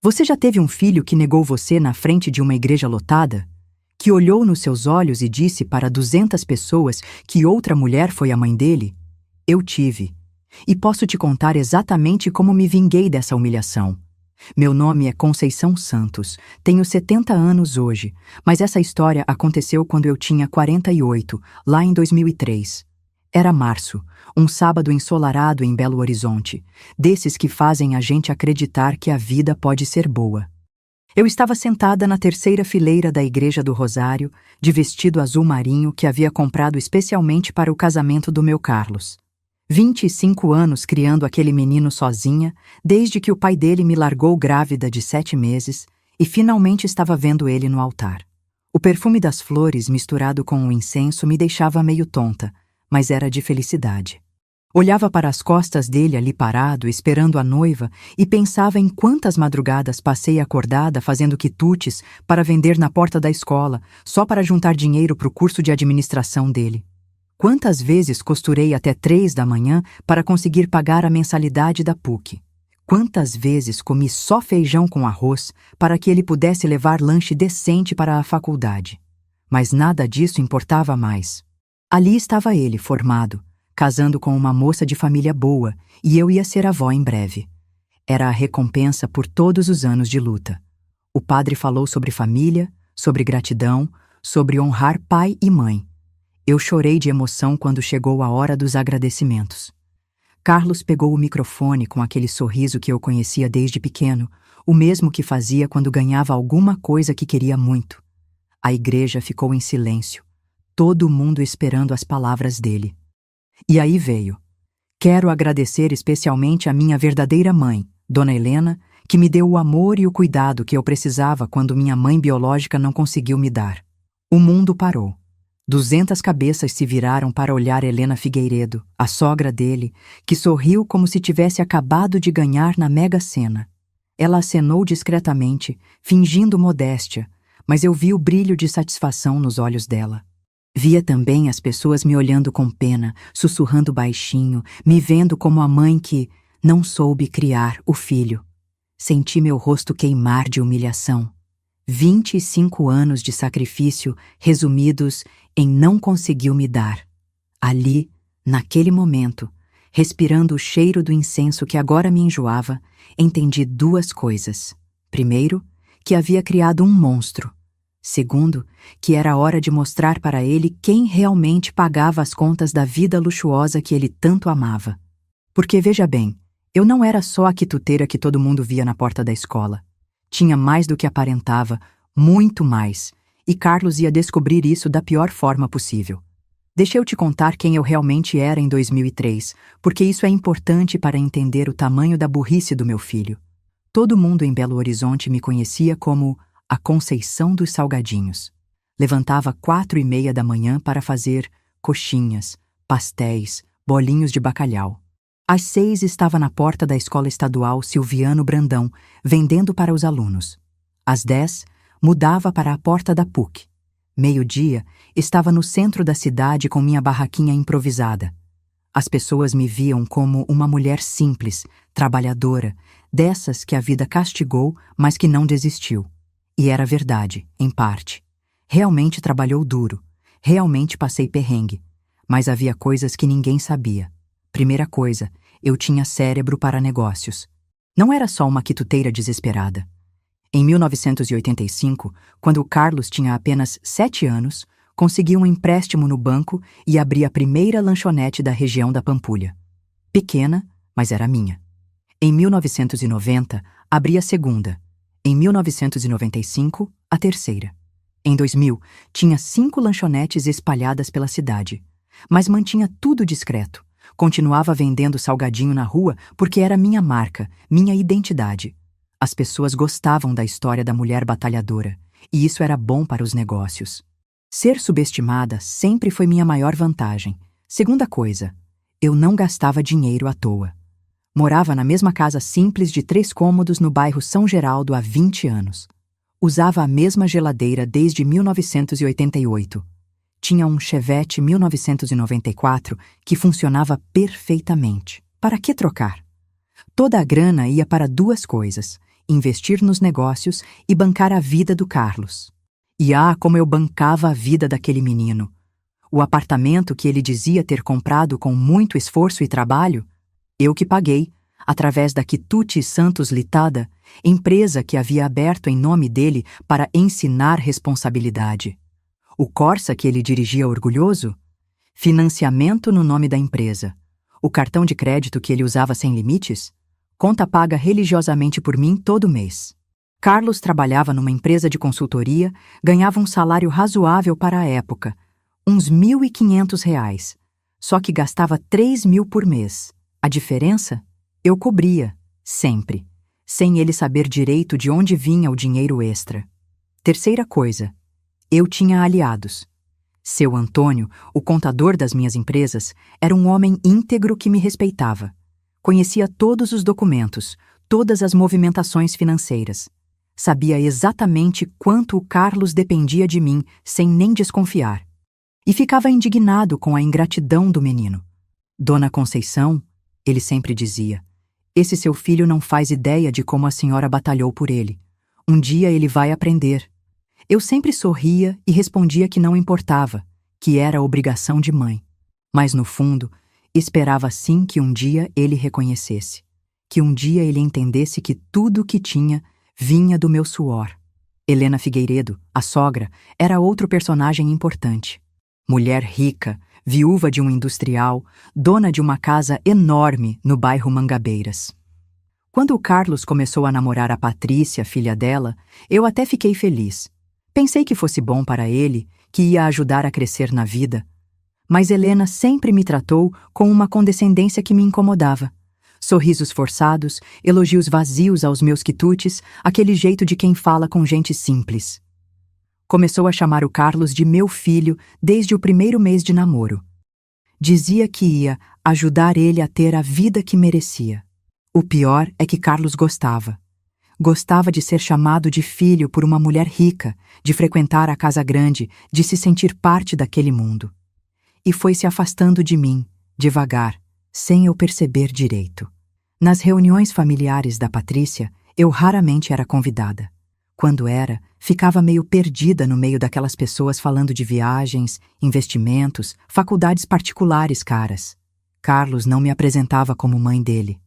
Você já teve um filho que negou você na frente de uma igreja lotada? Que olhou nos seus olhos e disse para 200 pessoas que outra mulher foi a mãe dele? Eu tive. E posso te contar exatamente como me vinguei dessa humilhação. Meu nome é Conceição Santos, tenho 70 anos hoje, mas essa história aconteceu quando eu tinha 48, lá em 2003. Era março, um sábado ensolarado em Belo Horizonte, desses que fazem a gente acreditar que a vida pode ser boa. Eu estava sentada na terceira fileira da Igreja do Rosário, de vestido azul marinho que havia comprado especialmente para o casamento do meu Carlos. 25 anos criando aquele menino sozinha, desde que o pai dele me largou grávida de 7 meses, e finalmente estava vendo ele no altar. O perfume das flores misturado com o incenso me deixava meio tonta, mas era de felicidade. Olhava para as costas dele ali parado, esperando a noiva, e pensava em quantas madrugadas passei acordada fazendo quitutes para vender na porta da escola, só para juntar dinheiro para o curso de administração dele. Quantas vezes costurei até 3 da manhã para conseguir pagar a mensalidade da PUC? Quantas vezes comi só feijão com arroz para que ele pudesse levar lanche decente para a faculdade? Mas nada disso importava mais. Ali estava ele, formado, casando com uma moça de família boa, e eu ia ser avó em breve. Era a recompensa por todos os anos de luta. O padre falou sobre família, sobre gratidão, sobre honrar pai e mãe. Eu chorei de emoção quando chegou a hora dos agradecimentos. Carlos pegou o microfone com aquele sorriso que eu conhecia desde pequeno, o mesmo que fazia quando ganhava alguma coisa que queria muito. A igreja ficou em silêncio, todo mundo esperando as palavras dele. E aí veio. Quero agradecer especialmente a minha verdadeira mãe, Dona Helena, que me deu o amor e o cuidado que eu precisava quando minha mãe biológica não conseguiu me dar. O mundo parou. 200 cabeças se viraram para olhar Helena Figueiredo, a sogra dele, que sorriu como se tivesse acabado de ganhar na Mega Sena. Ela acenou discretamente, fingindo modéstia, mas eu vi o brilho de satisfação nos olhos dela. Via também as pessoas me olhando com pena, sussurrando baixinho, me vendo como a mãe que não soube criar o filho. Senti meu rosto queimar de humilhação. 25 anos de sacrifício resumidos em não conseguiu me dar. Ali, naquele momento, respirando o cheiro do incenso que agora me enjoava, entendi 2 coisas. Primeiro, que havia criado um monstro. Segundo, que era hora de mostrar para ele quem realmente pagava as contas da vida luxuosa que ele tanto amava. Porque, veja bem, eu não era só a quituteira que todo mundo via na porta da escola. Tinha mais do que aparentava, muito mais, e Carlos ia descobrir isso da pior forma possível. Deixa eu te contar quem eu realmente era em 2003, porque isso é importante para entender o tamanho da burrice do meu filho. Todo mundo em Belo Horizonte me conhecia como a Conceição dos Salgadinhos. Levantava 4h30 da manhã para fazer coxinhas, pastéis, bolinhos de bacalhau. Às 6 estava na porta da Escola Estadual Silviano Brandão, vendendo para os alunos. Às 10, mudava para a porta da PUC. Meio-dia, estava no centro da cidade com minha barraquinha improvisada. As pessoas me viam como uma mulher simples, trabalhadora, dessas que a vida castigou, mas que não desistiu. E era verdade, em parte. Realmente trabalhou duro, realmente passei perrengue, mas havia coisas que ninguém sabia. Primeira coisa, eu tinha cérebro para negócios. Não era só uma quituteira desesperada. Em 1985, quando o Carlos tinha apenas 7 anos, consegui um empréstimo no banco e abri a primeira lanchonete da região da Pampulha. Pequena, mas era minha. Em 1990, abri a segunda. Em 1995, a terceira. Em 2000, tinha 5 lanchonetes espalhadas pela cidade, mas mantinha tudo discreto. Continuava vendendo salgadinho na rua porque era minha marca, minha identidade. As pessoas gostavam da história da mulher batalhadora, e isso era bom para os negócios. Ser subestimada sempre foi minha maior vantagem. Segunda coisa, eu não gastava dinheiro à toa. Morava na mesma casa simples de 3 cômodos no bairro São Geraldo há 20 anos. Usava a mesma geladeira desde 1988. Tinha um Chevette 1994 que funcionava perfeitamente. Para que trocar? Toda a grana ia para 2 coisas: investir nos negócios e bancar a vida do Carlos. E como eu bancava a vida daquele menino! O apartamento que ele dizia ter comprado com muito esforço e trabalho, eu que paguei, através da Quitute Santos Litada, empresa que havia aberto em nome dele para ensinar responsabilidade. O Corsa que ele dirigia orgulhoso? Financiamento no nome da empresa. O cartão de crédito que ele usava sem limites? Conta paga religiosamente por mim todo mês. Carlos trabalhava numa empresa de consultoria, ganhava um salário razoável para a época, uns R$ 1.500, só que gastava 3.000 por mês. A diferença? Eu cobria, sempre, sem ele saber direito de onde vinha o dinheiro extra. Terceira coisa, eu tinha aliados. Seu Antônio, o contador das minhas empresas, era um homem íntegro que me respeitava. Conhecia todos os documentos, todas as movimentações financeiras. Sabia exatamente quanto o Carlos dependia de mim, sem nem desconfiar. E ficava indignado com a ingratidão do menino. Dona Conceição, ele sempre dizia, esse seu filho não faz ideia de como a senhora batalhou por ele. Um dia ele vai aprender. Eu sempre sorria e respondia que não importava, que era obrigação de mãe. Mas no fundo, esperava sim que um dia ele reconhecesse, que um dia ele entendesse que tudo o que tinha vinha do meu suor. Helena Figueiredo, a sogra, era outro personagem importante. Mulher rica, viúva de um industrial, dona de uma casa enorme no bairro Mangabeiras. Quando o Carlos começou a namorar a Patrícia, filha dela, eu até fiquei feliz. Pensei que fosse bom para ele, que ia ajudar a crescer na vida. Mas Helena sempre me tratou com uma condescendência que me incomodava. Sorrisos forçados, elogios vazios aos meus quitutes, aquele jeito de quem fala com gente simples. Começou a chamar o Carlos de meu filho desde o primeiro mês de namoro. Dizia que ia ajudar ele a ter a vida que merecia. O pior é que Carlos gostava. Gostava de ser chamado de filho por uma mulher rica, de frequentar a casa grande, de se sentir parte daquele mundo. E foi se afastando de mim, devagar, sem eu perceber direito. Nas reuniões familiares da Patrícia, eu raramente era convidada. Quando era, ficava meio perdida no meio daquelas pessoas falando de viagens, investimentos, faculdades particulares caras. Carlos não me apresentava como mãe dele.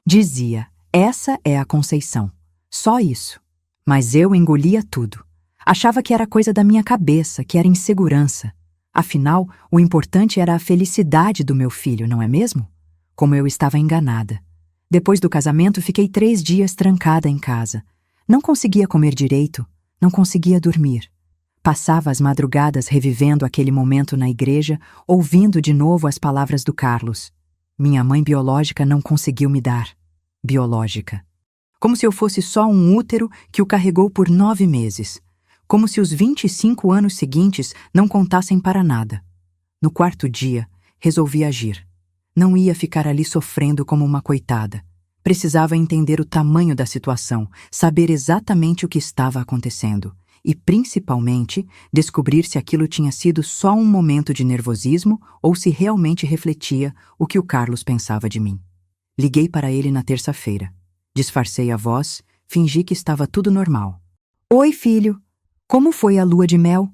Dizia, essa é a Conceição. Só isso. Mas eu engolia tudo. Achava que era coisa da minha cabeça, que era insegurança. Afinal, o importante era a felicidade do meu filho, não é mesmo? Como eu estava enganada. Depois do casamento, fiquei 3 dias trancada em casa. Não conseguia comer direito, não conseguia dormir. Passava as madrugadas revivendo aquele momento na igreja, ouvindo de novo as palavras do Carlos. Minha mãe biológica não conseguiu me dar. Biológica. Como se eu fosse só um útero que o carregou por 9 meses. Como se os 25 anos seguintes não contassem para nada. No 4º dia, resolvi agir. Não ia ficar ali sofrendo como uma coitada. Precisava entender o tamanho da situação, saber exatamente o que estava acontecendo e, principalmente, descobrir se aquilo tinha sido só um momento de nervosismo ou se realmente refletia o que o Carlos pensava de mim. Liguei para ele na terça-feira. Disfarcei a voz, fingi que estava tudo normal. Oi, filho. Como foi a lua de mel?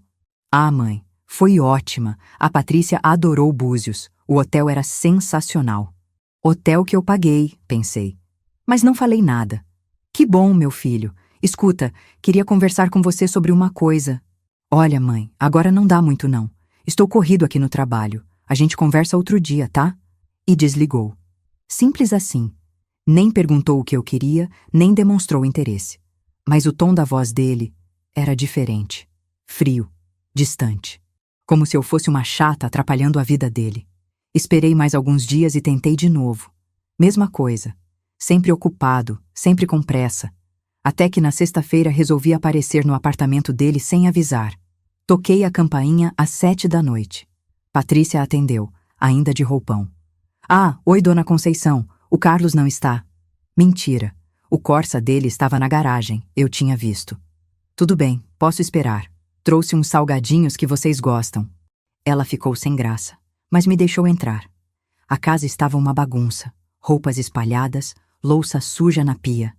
Mãe, foi ótima. A Patrícia adorou Búzios. O hotel era sensacional. Hotel que eu paguei, pensei. Mas não falei nada. Que bom, meu filho. Escuta, queria conversar com você sobre uma coisa. Olha, mãe, agora não dá muito não. Estou corrido aqui no trabalho. A gente conversa outro dia, tá? E desligou. Simples assim. Nem perguntou o que eu queria, nem demonstrou interesse. Mas o tom da voz dele era diferente. Frio, distante. Como se eu fosse uma chata atrapalhando a vida dele. Esperei mais alguns dias e tentei de novo. Mesma coisa. Sempre ocupado, sempre com pressa. Até que na sexta-feira resolvi aparecer no apartamento dele sem avisar. Toquei a campainha às 7 da noite. Patrícia atendeu, ainda de roupão. Oi, dona Conceição. O Carlos não está. Mentira. O Corsa dele estava na garagem, eu tinha visto. Tudo bem, posso esperar. Trouxe uns salgadinhos que vocês gostam. Ela ficou sem graça, mas me deixou entrar. A casa estava uma bagunça. Roupas espalhadas, louça suja na pia.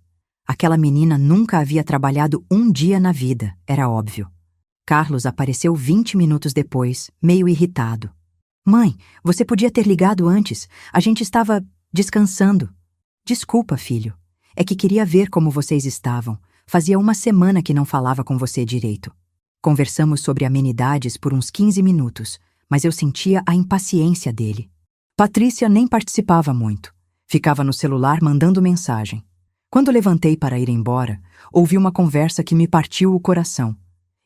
Aquela menina nunca havia trabalhado um dia na vida, era óbvio. Carlos apareceu 20 minutos depois, meio irritado. Mãe, você podia ter ligado antes. A gente estava descansando. Desculpa, filho. É que queria ver como vocês estavam. Fazia uma semana que não falava com você direito. Conversamos sobre amenidades por uns 15 minutos, mas eu sentia a impaciência dele. Patrícia nem participava muito. Ficava no celular mandando mensagem. Quando levantei para ir embora, ouvi uma conversa que me partiu o coração.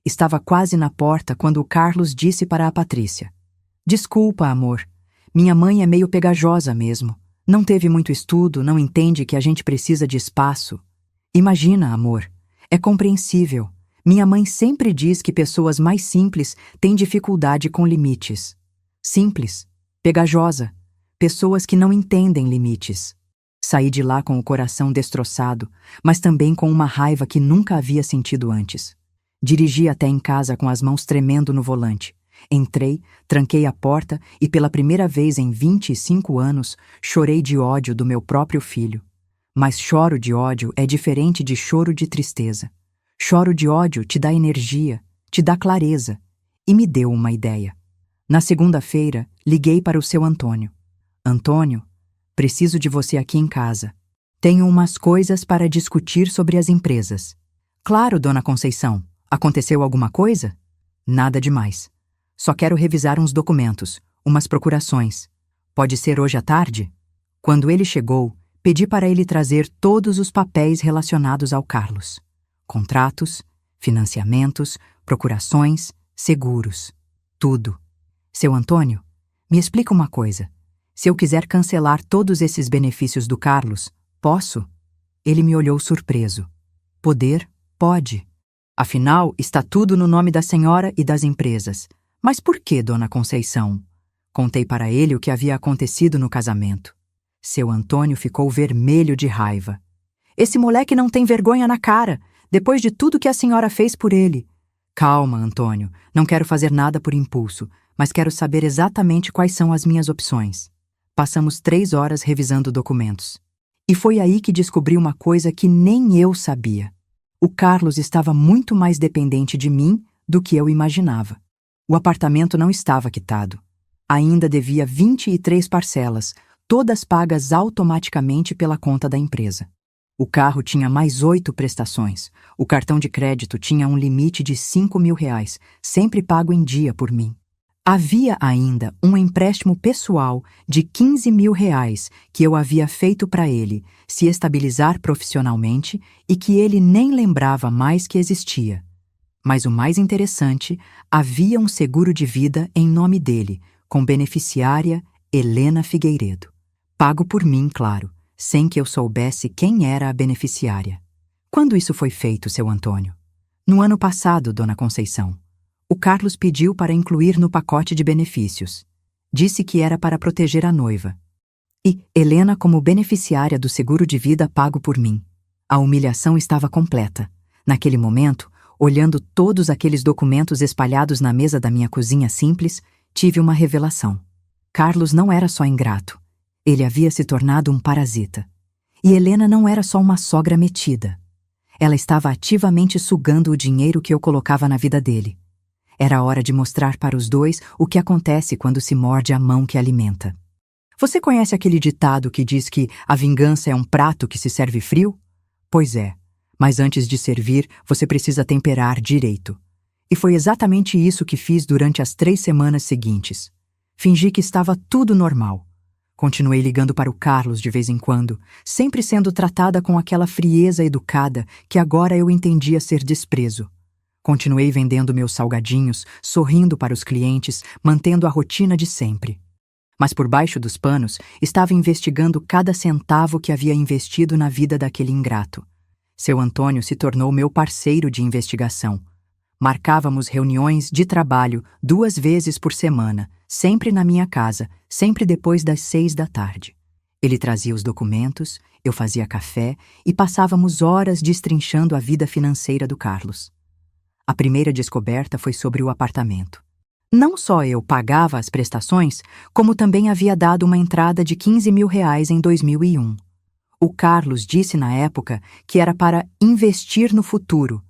Estava quase na porta quando o Carlos disse para a Patrícia: Desculpa, amor. Minha mãe é meio pegajosa mesmo. Não teve muito estudo, não entende que a gente precisa de espaço. Imagina, amor. É compreensível. Minha mãe sempre diz que pessoas mais simples têm dificuldade com limites. Simples, pegajosa, pessoas que não entendem limites. Saí de lá com o coração destroçado, mas também com uma raiva que nunca havia sentido antes. Dirigi até em casa com as mãos tremendo no volante. Entrei, tranquei a porta e pela primeira vez em 25 anos chorei de ódio do meu próprio filho. Mas choro de ódio é diferente de choro de tristeza. Choro de ódio te dá energia, te dá clareza, e me deu uma ideia. Na segunda-feira, liguei para o seu Antônio. Antônio, preciso de você aqui em casa. Tenho umas coisas para discutir sobre as empresas. Claro, dona Conceição. Aconteceu alguma coisa? Nada demais. Só quero revisar uns documentos, umas procurações. Pode ser hoje à tarde? Quando ele chegou, pedi para ele trazer todos os papéis relacionados ao Carlos. Contratos, financiamentos, procurações, seguros. Tudo. Seu Antônio, me explica uma coisa. Se eu quiser cancelar todos esses benefícios do Carlos, posso? Ele me olhou surpreso. Poder? Pode. Afinal, está tudo no nome da senhora e das empresas. Mas por que, dona Conceição? Contei para ele o que havia acontecido no casamento. Seu Antônio ficou vermelho de raiva. Esse moleque não tem vergonha na cara, depois de tudo que a senhora fez por ele. Calma, Antônio, não quero fazer nada por impulso, mas quero saber exatamente quais são as minhas opções. Passamos 3 horas revisando documentos. E foi aí que descobri uma coisa que nem eu sabia. O Carlos estava muito mais dependente de mim do que eu imaginava. O apartamento não estava quitado. Ainda devia 23 parcelas, todas pagas automaticamente pela conta da empresa. O carro tinha mais 8 prestações. O cartão de crédito tinha um limite de R$ 5.000, sempre pago em dia por mim. Havia ainda um empréstimo pessoal de R$ 15.000 que eu havia feito para ele se estabilizar profissionalmente e que ele nem lembrava mais que existia. Mas o mais interessante, havia um seguro de vida em nome dele, com beneficiária Helena Figueiredo. Pago por mim, claro, sem que eu soubesse quem era a beneficiária. Quando isso foi feito, seu Antônio? No ano passado, dona Conceição. O Carlos pediu para incluir no pacote de benefícios. Disse que era para proteger a noiva. E Helena como beneficiária do seguro de vida pago por mim. A humilhação estava completa. Naquele momento, olhando todos aqueles documentos espalhados na mesa da minha cozinha simples, tive uma revelação. Carlos não era só ingrato. Ele havia se tornado um parasita. E Helena não era só uma sogra metida. Ela estava ativamente sugando o dinheiro que eu colocava na vida dele. Era hora de mostrar para os dois o que acontece quando se morde a mão que alimenta. Você conhece aquele ditado que diz que a vingança é um prato que se serve frio? Pois é, mas antes de servir, você precisa temperar direito. E foi exatamente isso que fiz durante as 3 semanas seguintes. Fingi que estava tudo normal. Continuei ligando para o Carlos de vez em quando, sempre sendo tratada com aquela frieza educada que agora eu entendia ser desprezo. Continuei vendendo meus salgadinhos, sorrindo para os clientes, mantendo a rotina de sempre. Mas por baixo dos panos, estava investigando cada centavo que havia investido na vida daquele ingrato. Seu Antônio se tornou meu parceiro de investigação. Marcávamos reuniões de trabalho 2 vezes por semana, sempre na minha casa, sempre depois das 6 da tarde. Ele trazia os documentos, eu fazia café e passávamos horas destrinchando a vida financeira do Carlos. A primeira descoberta foi sobre o apartamento. Não só eu pagava as prestações, como também havia dado uma entrada de R$ 15.000 em 2001. O Carlos disse na época que era para investir no futuro,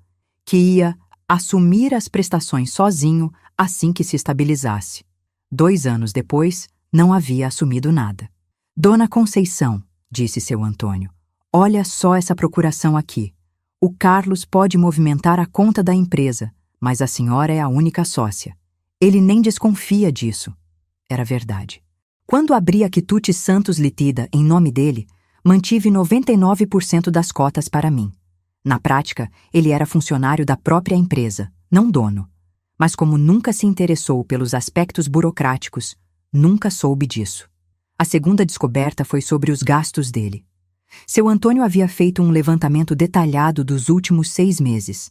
que ia assumir as prestações sozinho assim que se estabilizasse. 2 anos depois, não havia assumido nada. Dona Conceição, disse seu Antônio, olha só essa procuração aqui. O Carlos pode movimentar a conta da empresa, mas a senhora é a única sócia. Ele nem desconfia disso. Era verdade. Quando abri a Quitute Santos Litida em nome dele, mantive 99% das cotas para mim. Na prática, ele era funcionário da própria empresa, não dono. Mas como nunca se interessou pelos aspectos burocráticos, nunca soube disso. A segunda descoberta foi sobre os gastos dele. Seu Antônio havia feito um levantamento detalhado dos últimos 6 meses.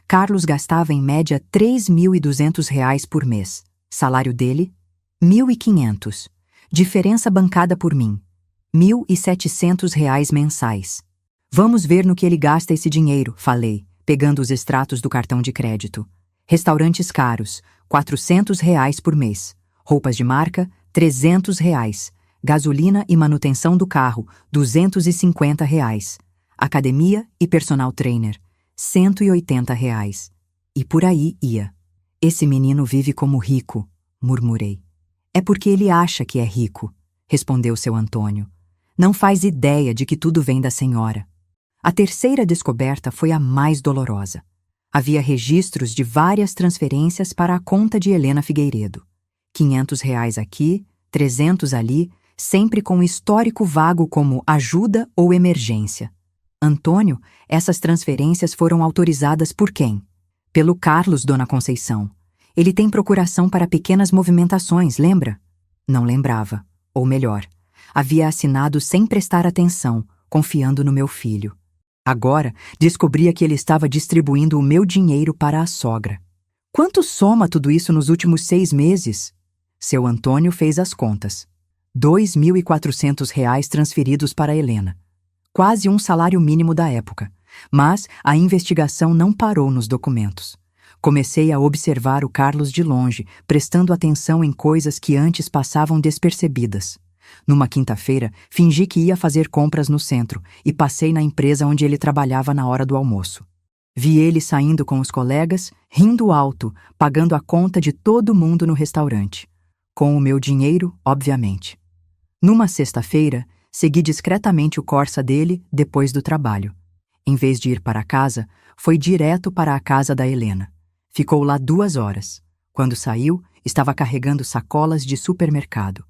Carlos gastava em média R$ 3.200 por mês. Salário dele, R$ 1.500. Diferença bancada por mim, R$ 1.700 mensais. Vamos ver no que ele gasta esse dinheiro, falei, pegando os extratos do cartão de crédito. Restaurantes caros, R$ 400 por mês. Roupas de marca, R$ 300. Gasolina e manutenção do carro, R$ 250. Academia e personal trainer, R$ 180. E por aí ia. Esse menino vive como rico, murmurei. É porque ele acha que é rico, respondeu seu Antônio. Não faz ideia de que tudo vem da senhora. A terceira descoberta foi a mais dolorosa. Havia registros de várias transferências para a conta de Helena Figueiredo. R$ 500 aqui, 300 ali, sempre com histórico vago como ajuda ou emergência. Antônio, essas transferências foram autorizadas por quem? Pelo Carlos, Dona Conceição. Ele tem procuração para pequenas movimentações, lembra? Não lembrava. Ou melhor, havia assinado sem prestar atenção, confiando no meu filho. Agora, descobria que ele estava distribuindo o meu dinheiro para a sogra. Quanto soma tudo isso nos últimos 6 meses? Seu Antônio fez as contas. R$ 2.400 transferidos para Helena. Quase um salário mínimo da época. Mas a investigação não parou nos documentos. Comecei a observar o Carlos de longe, prestando atenção em coisas que antes passavam despercebidas. Numa quinta-feira, fingi que ia fazer compras no centro e passei na empresa onde ele trabalhava na hora do almoço. Vi ele saindo com os colegas, rindo alto, pagando a conta de todo mundo no restaurante. Com o meu dinheiro, obviamente. Numa sexta-feira, segui discretamente o Corsa dele depois do trabalho. Em vez de ir para casa, foi direto para a casa da Helena. Ficou lá 2 horas. Quando saiu, estava carregando sacolas de supermercado.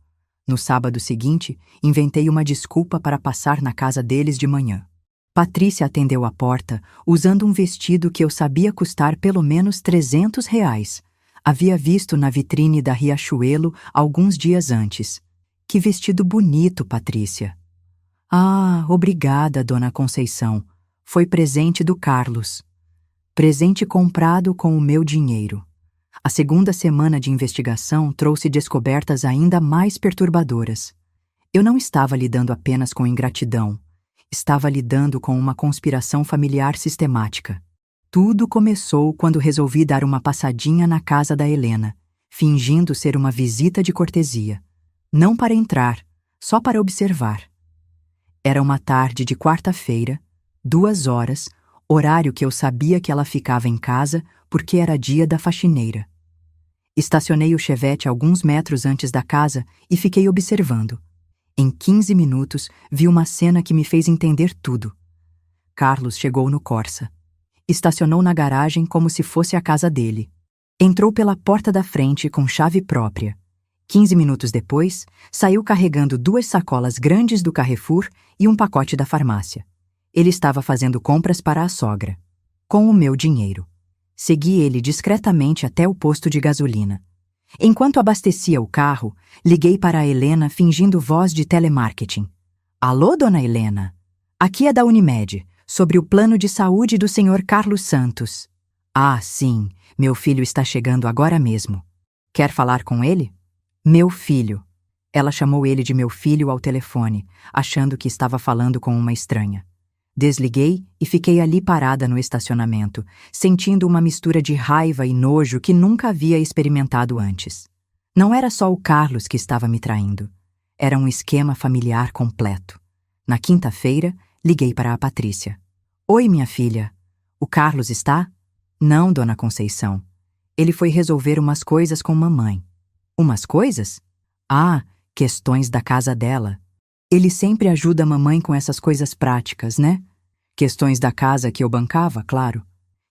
No sábado seguinte, inventei uma desculpa para passar na casa deles de manhã. Patrícia atendeu a porta, usando um vestido que eu sabia custar pelo menos R$ 300. Havia visto na vitrine da Riachuelo alguns dias antes. Que vestido bonito, Patrícia. Ah, obrigada, Dona Conceição. Foi presente do Carlos. Presente comprado com o meu dinheiro. A segunda semana de investigação trouxe descobertas ainda mais perturbadoras. Eu não estava lidando apenas com ingratidão. Estava lidando com uma conspiração familiar sistemática. Tudo começou quando resolvi dar uma passadinha na casa da Helena, fingindo ser uma visita de cortesia. Não para entrar, só para observar. Era uma tarde de quarta-feira, 2 horas, horário que eu sabia que ela ficava em casa porque era dia da faxineira. Estacionei o Chevette alguns metros antes da casa e fiquei observando. Em 15 minutos, vi uma cena que me fez entender tudo. Carlos chegou no Corsa. Estacionou na garagem como se fosse a casa dele. Entrou pela porta da frente com chave própria. 15 minutos depois, saiu carregando 2 sacolas grandes do Carrefour e um pacote da farmácia. Ele estava fazendo compras para a sogra. Com o meu dinheiro. Segui ele discretamente até o posto de gasolina. Enquanto abastecia o carro, liguei para a Helena fingindo voz de telemarketing. Alô, dona Helena? Aqui é da Unimed, sobre o plano de saúde do Sr. Carlos Santos. Ah, sim, meu filho está chegando agora mesmo. Quer falar com ele? Meu filho. Ela chamou ele de meu filho ao telefone, achando que estava falando com uma estranha. Desliguei e fiquei ali parada no estacionamento, sentindo uma mistura de raiva e nojo que nunca havia experimentado antes. Não era só o Carlos que estava me traindo. Era um esquema familiar completo. Na quinta-feira, liguei para a Patrícia. Oi, minha filha. O Carlos está? Não, dona Conceição. Ele foi resolver umas coisas com mamãe. Umas coisas? Ah, questões da casa dela. Ele sempre ajuda a mamãe com essas coisas práticas, né? Questões da casa que eu bancava, claro.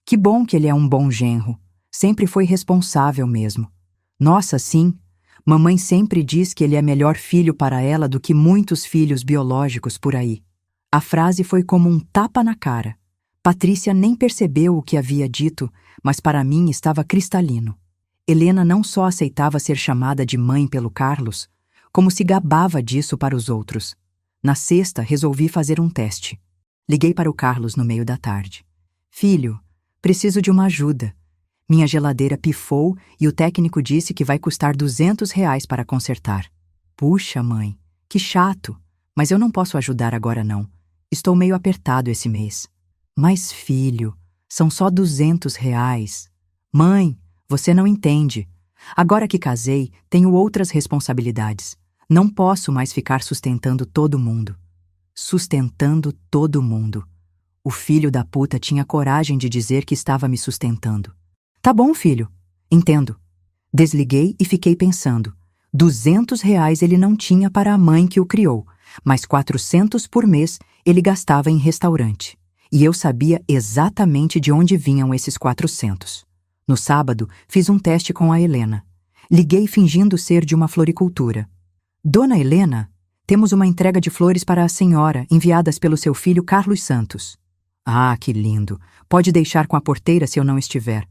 Que bom que ele é um bom genro. Sempre foi responsável mesmo. Nossa, sim. Mamãe sempre diz que ele é melhor filho para ela do que muitos filhos biológicos por aí. A frase foi como um tapa na cara. Patrícia nem percebeu o que havia dito, mas para mim estava cristalino. Helena não só aceitava ser chamada de mãe pelo Carlos, como se gabava disso para os outros. Na sexta, resolvi fazer um teste. Liguei para o Carlos no meio da tarde. Filho, preciso de uma ajuda. Minha geladeira pifou e o técnico disse que vai custar R$ 200 para consertar. Puxa, mãe, que chato, mas eu não posso ajudar agora não. Estou meio apertado esse mês. Mas, filho, são só R$ 200. Mãe, você não entende. Agora que casei, tenho outras responsabilidades. Não posso mais ficar sustentando todo mundo. Sustentando todo mundo. O filho da puta tinha coragem de dizer que estava me sustentando. Tá bom, filho. Entendo. Desliguei e fiquei pensando. R$ 200 ele não tinha para a mãe que o criou, mas 400 por mês ele gastava em restaurante. E eu sabia exatamente de onde vinham esses 400. No sábado, fiz um teste com a Helena. Liguei fingindo ser de uma floricultura. Dona Helena, temos uma entrega de flores para a senhora, enviadas pelo seu filho Carlos Santos. Ah, que lindo. Pode deixar com a porteira se eu não estiver.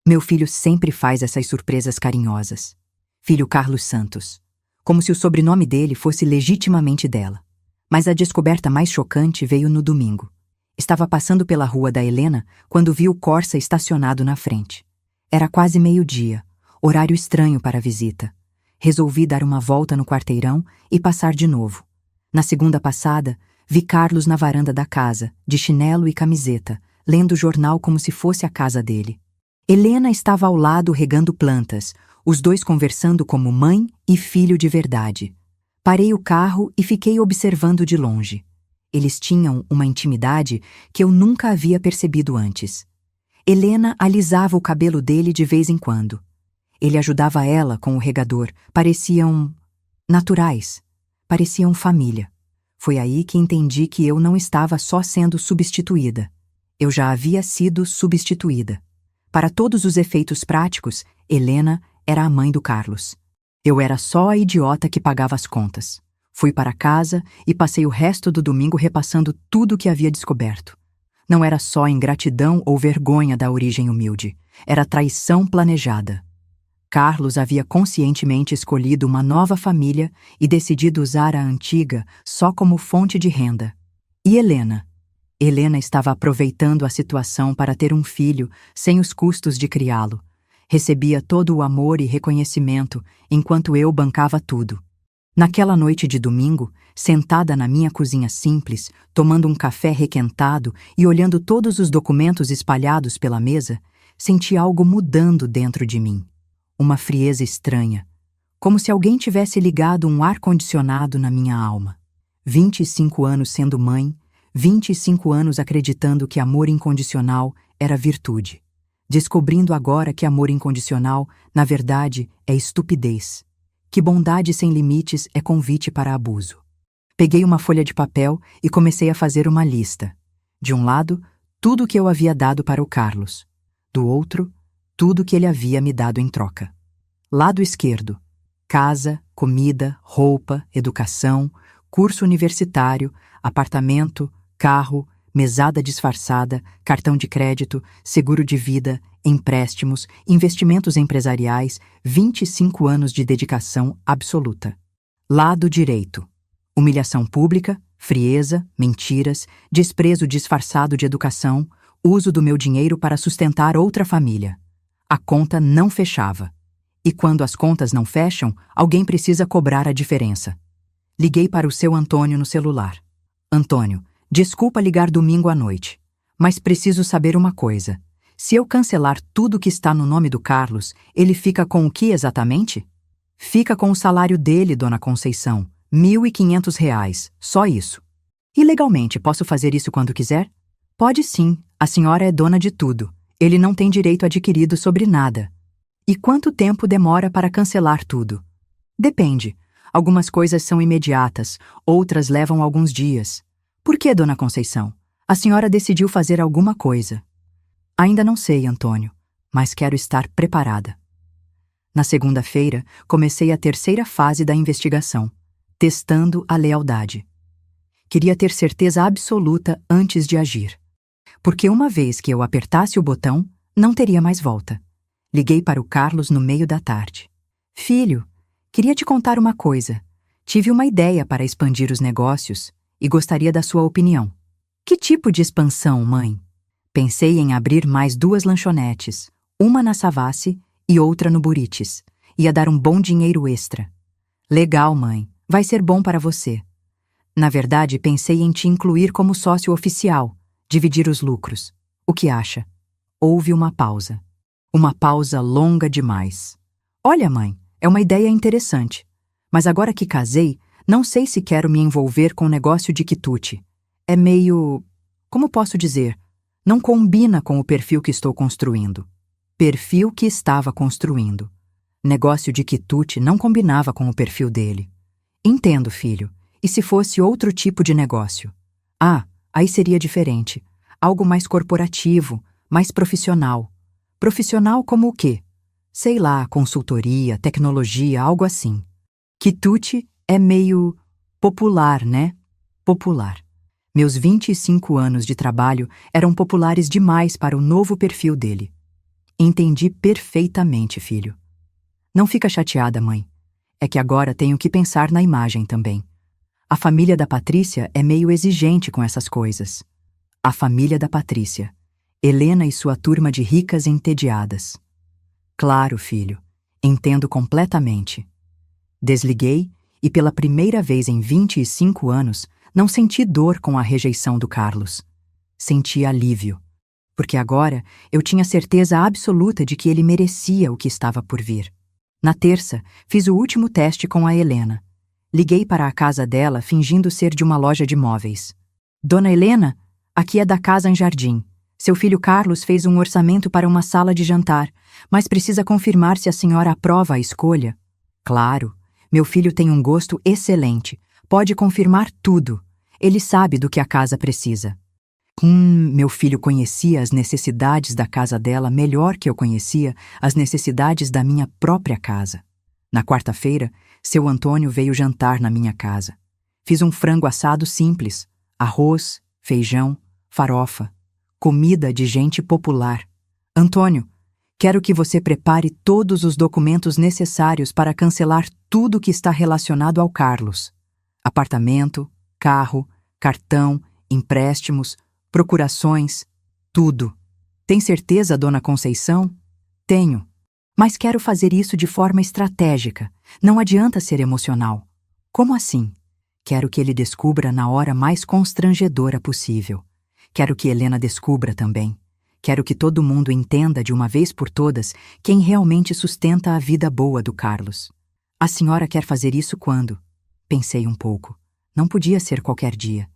Meu filho sempre faz essas surpresas carinhosas. Filho Carlos Santos. Como se o sobrenome dele fosse legitimamente dela. Mas a descoberta mais chocante veio no domingo. Estava passando pela rua da Helena quando vi o Corsa estacionado na frente. Era quase meio-dia, horário estranho para a visita. Resolvi dar uma volta no quarteirão e passar de novo. Na segunda passada, vi Carlos na varanda da casa, de chinelo e camiseta, lendo o jornal como se fosse a casa dele. Helena estava ao lado regando plantas, os dois conversando como mãe e filho de verdade. Parei o carro e fiquei observando de longe. Eles tinham uma intimidade que eu nunca havia percebido antes. Helena alisava o cabelo dele de vez em quando. Ele ajudava ela com o regador. Pareciam naturais. Pareciam família. Foi aí que entendi que eu não estava só sendo substituída. Eu já havia sido substituída. Para todos os efeitos práticos, Helena era a mãe do Carlos. Eu era só a idiota que pagava as contas. Fui para casa e passei o resto do domingo repassando tudo o que havia descoberto. Não era só ingratidão ou vergonha da origem humilde. Era traição planejada. Carlos havia conscientemente escolhido uma nova família e decidido usar a antiga só como fonte de renda. E Helena? Helena estava aproveitando a situação para ter um filho sem os custos de criá-lo. Recebia todo o amor e reconhecimento, enquanto eu bancava tudo. Naquela noite de domingo, sentada na minha cozinha simples, tomando um café requentado e olhando todos os documentos espalhados pela mesa, senti algo mudando dentro de mim. Uma frieza estranha, como se alguém tivesse ligado um ar-condicionado na minha alma. 25 anos sendo mãe, 25 anos acreditando que amor incondicional era virtude. Descobrindo agora que amor incondicional, na verdade, é estupidez. Que bondade sem limites é convite para abuso. Peguei uma folha de papel e comecei a fazer uma lista. De um lado, tudo o que eu havia dado para o Carlos. Do outro, tudo o que ele havia me dado em troca. Lado esquerdo, casa, comida, roupa, educação, curso universitário, apartamento, carro, mesada disfarçada, cartão de crédito, seguro de vida, empréstimos, investimentos empresariais, 25 anos de dedicação absoluta. Lado direito. Humilhação pública, frieza, mentiras, desprezo disfarçado de educação, uso do meu dinheiro para sustentar outra família. A conta não fechava. E quando as contas não fecham, alguém precisa cobrar a diferença. Liguei para o seu Antônio no celular. Antônio, desculpa ligar domingo à noite, mas preciso saber uma coisa. Se eu cancelar tudo que está no nome do Carlos, ele fica com o que exatamente? Fica com o salário dele, dona Conceição, R$ 1.500, só isso. E legalmente, posso fazer isso quando quiser? Pode sim, a senhora é dona de tudo. Ele não tem direito adquirido sobre nada. E quanto tempo demora para cancelar tudo? Depende. Algumas coisas são imediatas, outras levam alguns dias. Por que, dona Conceição? A senhora decidiu fazer alguma coisa. Ainda não sei, Antônio, mas quero estar preparada. Na segunda-feira, comecei a terceira fase da investigação, testando a lealdade. Queria ter certeza absoluta antes de agir. Porque uma vez que eu apertasse o botão, não teria mais volta. Liguei para o Carlos no meio da tarde. Filho, queria te contar uma coisa. Tive uma ideia para expandir os negócios e gostaria da sua opinião. Que tipo de expansão, mãe? Pensei em abrir mais 2 lanchonetes, uma na Savassi e outra no Burites. Ia dar um bom dinheiro extra. Legal, mãe. Vai ser bom para você. Na verdade, pensei em te incluir como sócio oficial, dividir os lucros. O que acha? Houve uma pausa. Uma pausa longa demais. Olha, mãe, é uma ideia interessante. Mas agora que casei, não sei se quero me envolver com o negócio de quitute. É meio... Como posso dizer? Não combina com o perfil que estou construindo. Perfil que estava construindo. Negócio de quitute não combinava com o perfil dele. Entendo, filho. E se fosse outro tipo de negócio? Ah, aí seria diferente. Algo mais corporativo, mais profissional. Profissional como o quê? Sei lá, consultoria, tecnologia, algo assim. Quitute é meio popular, né? Popular. Meus 25 anos de trabalho eram populares demais para o novo perfil dele. Entendi perfeitamente, filho. Não fica chateada, mãe. É que agora tenho que pensar na imagem também. A família da Patrícia é meio exigente com essas coisas. A família da Patrícia. Helena e sua turma de ricas entediadas. Claro, filho. Entendo completamente. Desliguei e pela primeira vez em 25 anos não senti dor com a rejeição do Carlos. Senti alívio, porque agora eu tinha certeza absoluta de que ele merecia o que estava por vir. Na terça, fiz o último teste com a Helena. Liguei para a casa dela fingindo ser de uma loja de móveis. Dona Helena, aqui é da Casa em Jardim. Seu filho Carlos fez um orçamento para uma sala de jantar, mas precisa confirmar se a senhora aprova a escolha. Claro, meu filho tem um gosto excelente. Pode confirmar tudo. Ele sabe do que a casa precisa. Meu filho conhecia as necessidades da casa dela melhor que eu conhecia as necessidades da minha própria casa. Na quarta-feira, seu Antônio veio jantar na minha casa. Fiz um frango assado simples, arroz, feijão, farofa. Comida de gente popular. Antônio, quero que você prepare todos os documentos necessários para cancelar tudo que está relacionado ao Carlos. Apartamento, carro, cartão, empréstimos, procurações, tudo. Tem certeza, dona Conceição? Tenho. Mas quero fazer isso de forma estratégica. Não adianta ser emocional. Como assim? Quero que ele descubra na hora mais constrangedora possível. Quero que Helena descubra também. Quero que todo mundo entenda de uma vez por todas quem realmente sustenta a vida boa do Carlos. A senhora quer fazer isso quando? Pensei um pouco. Não podia ser qualquer dia.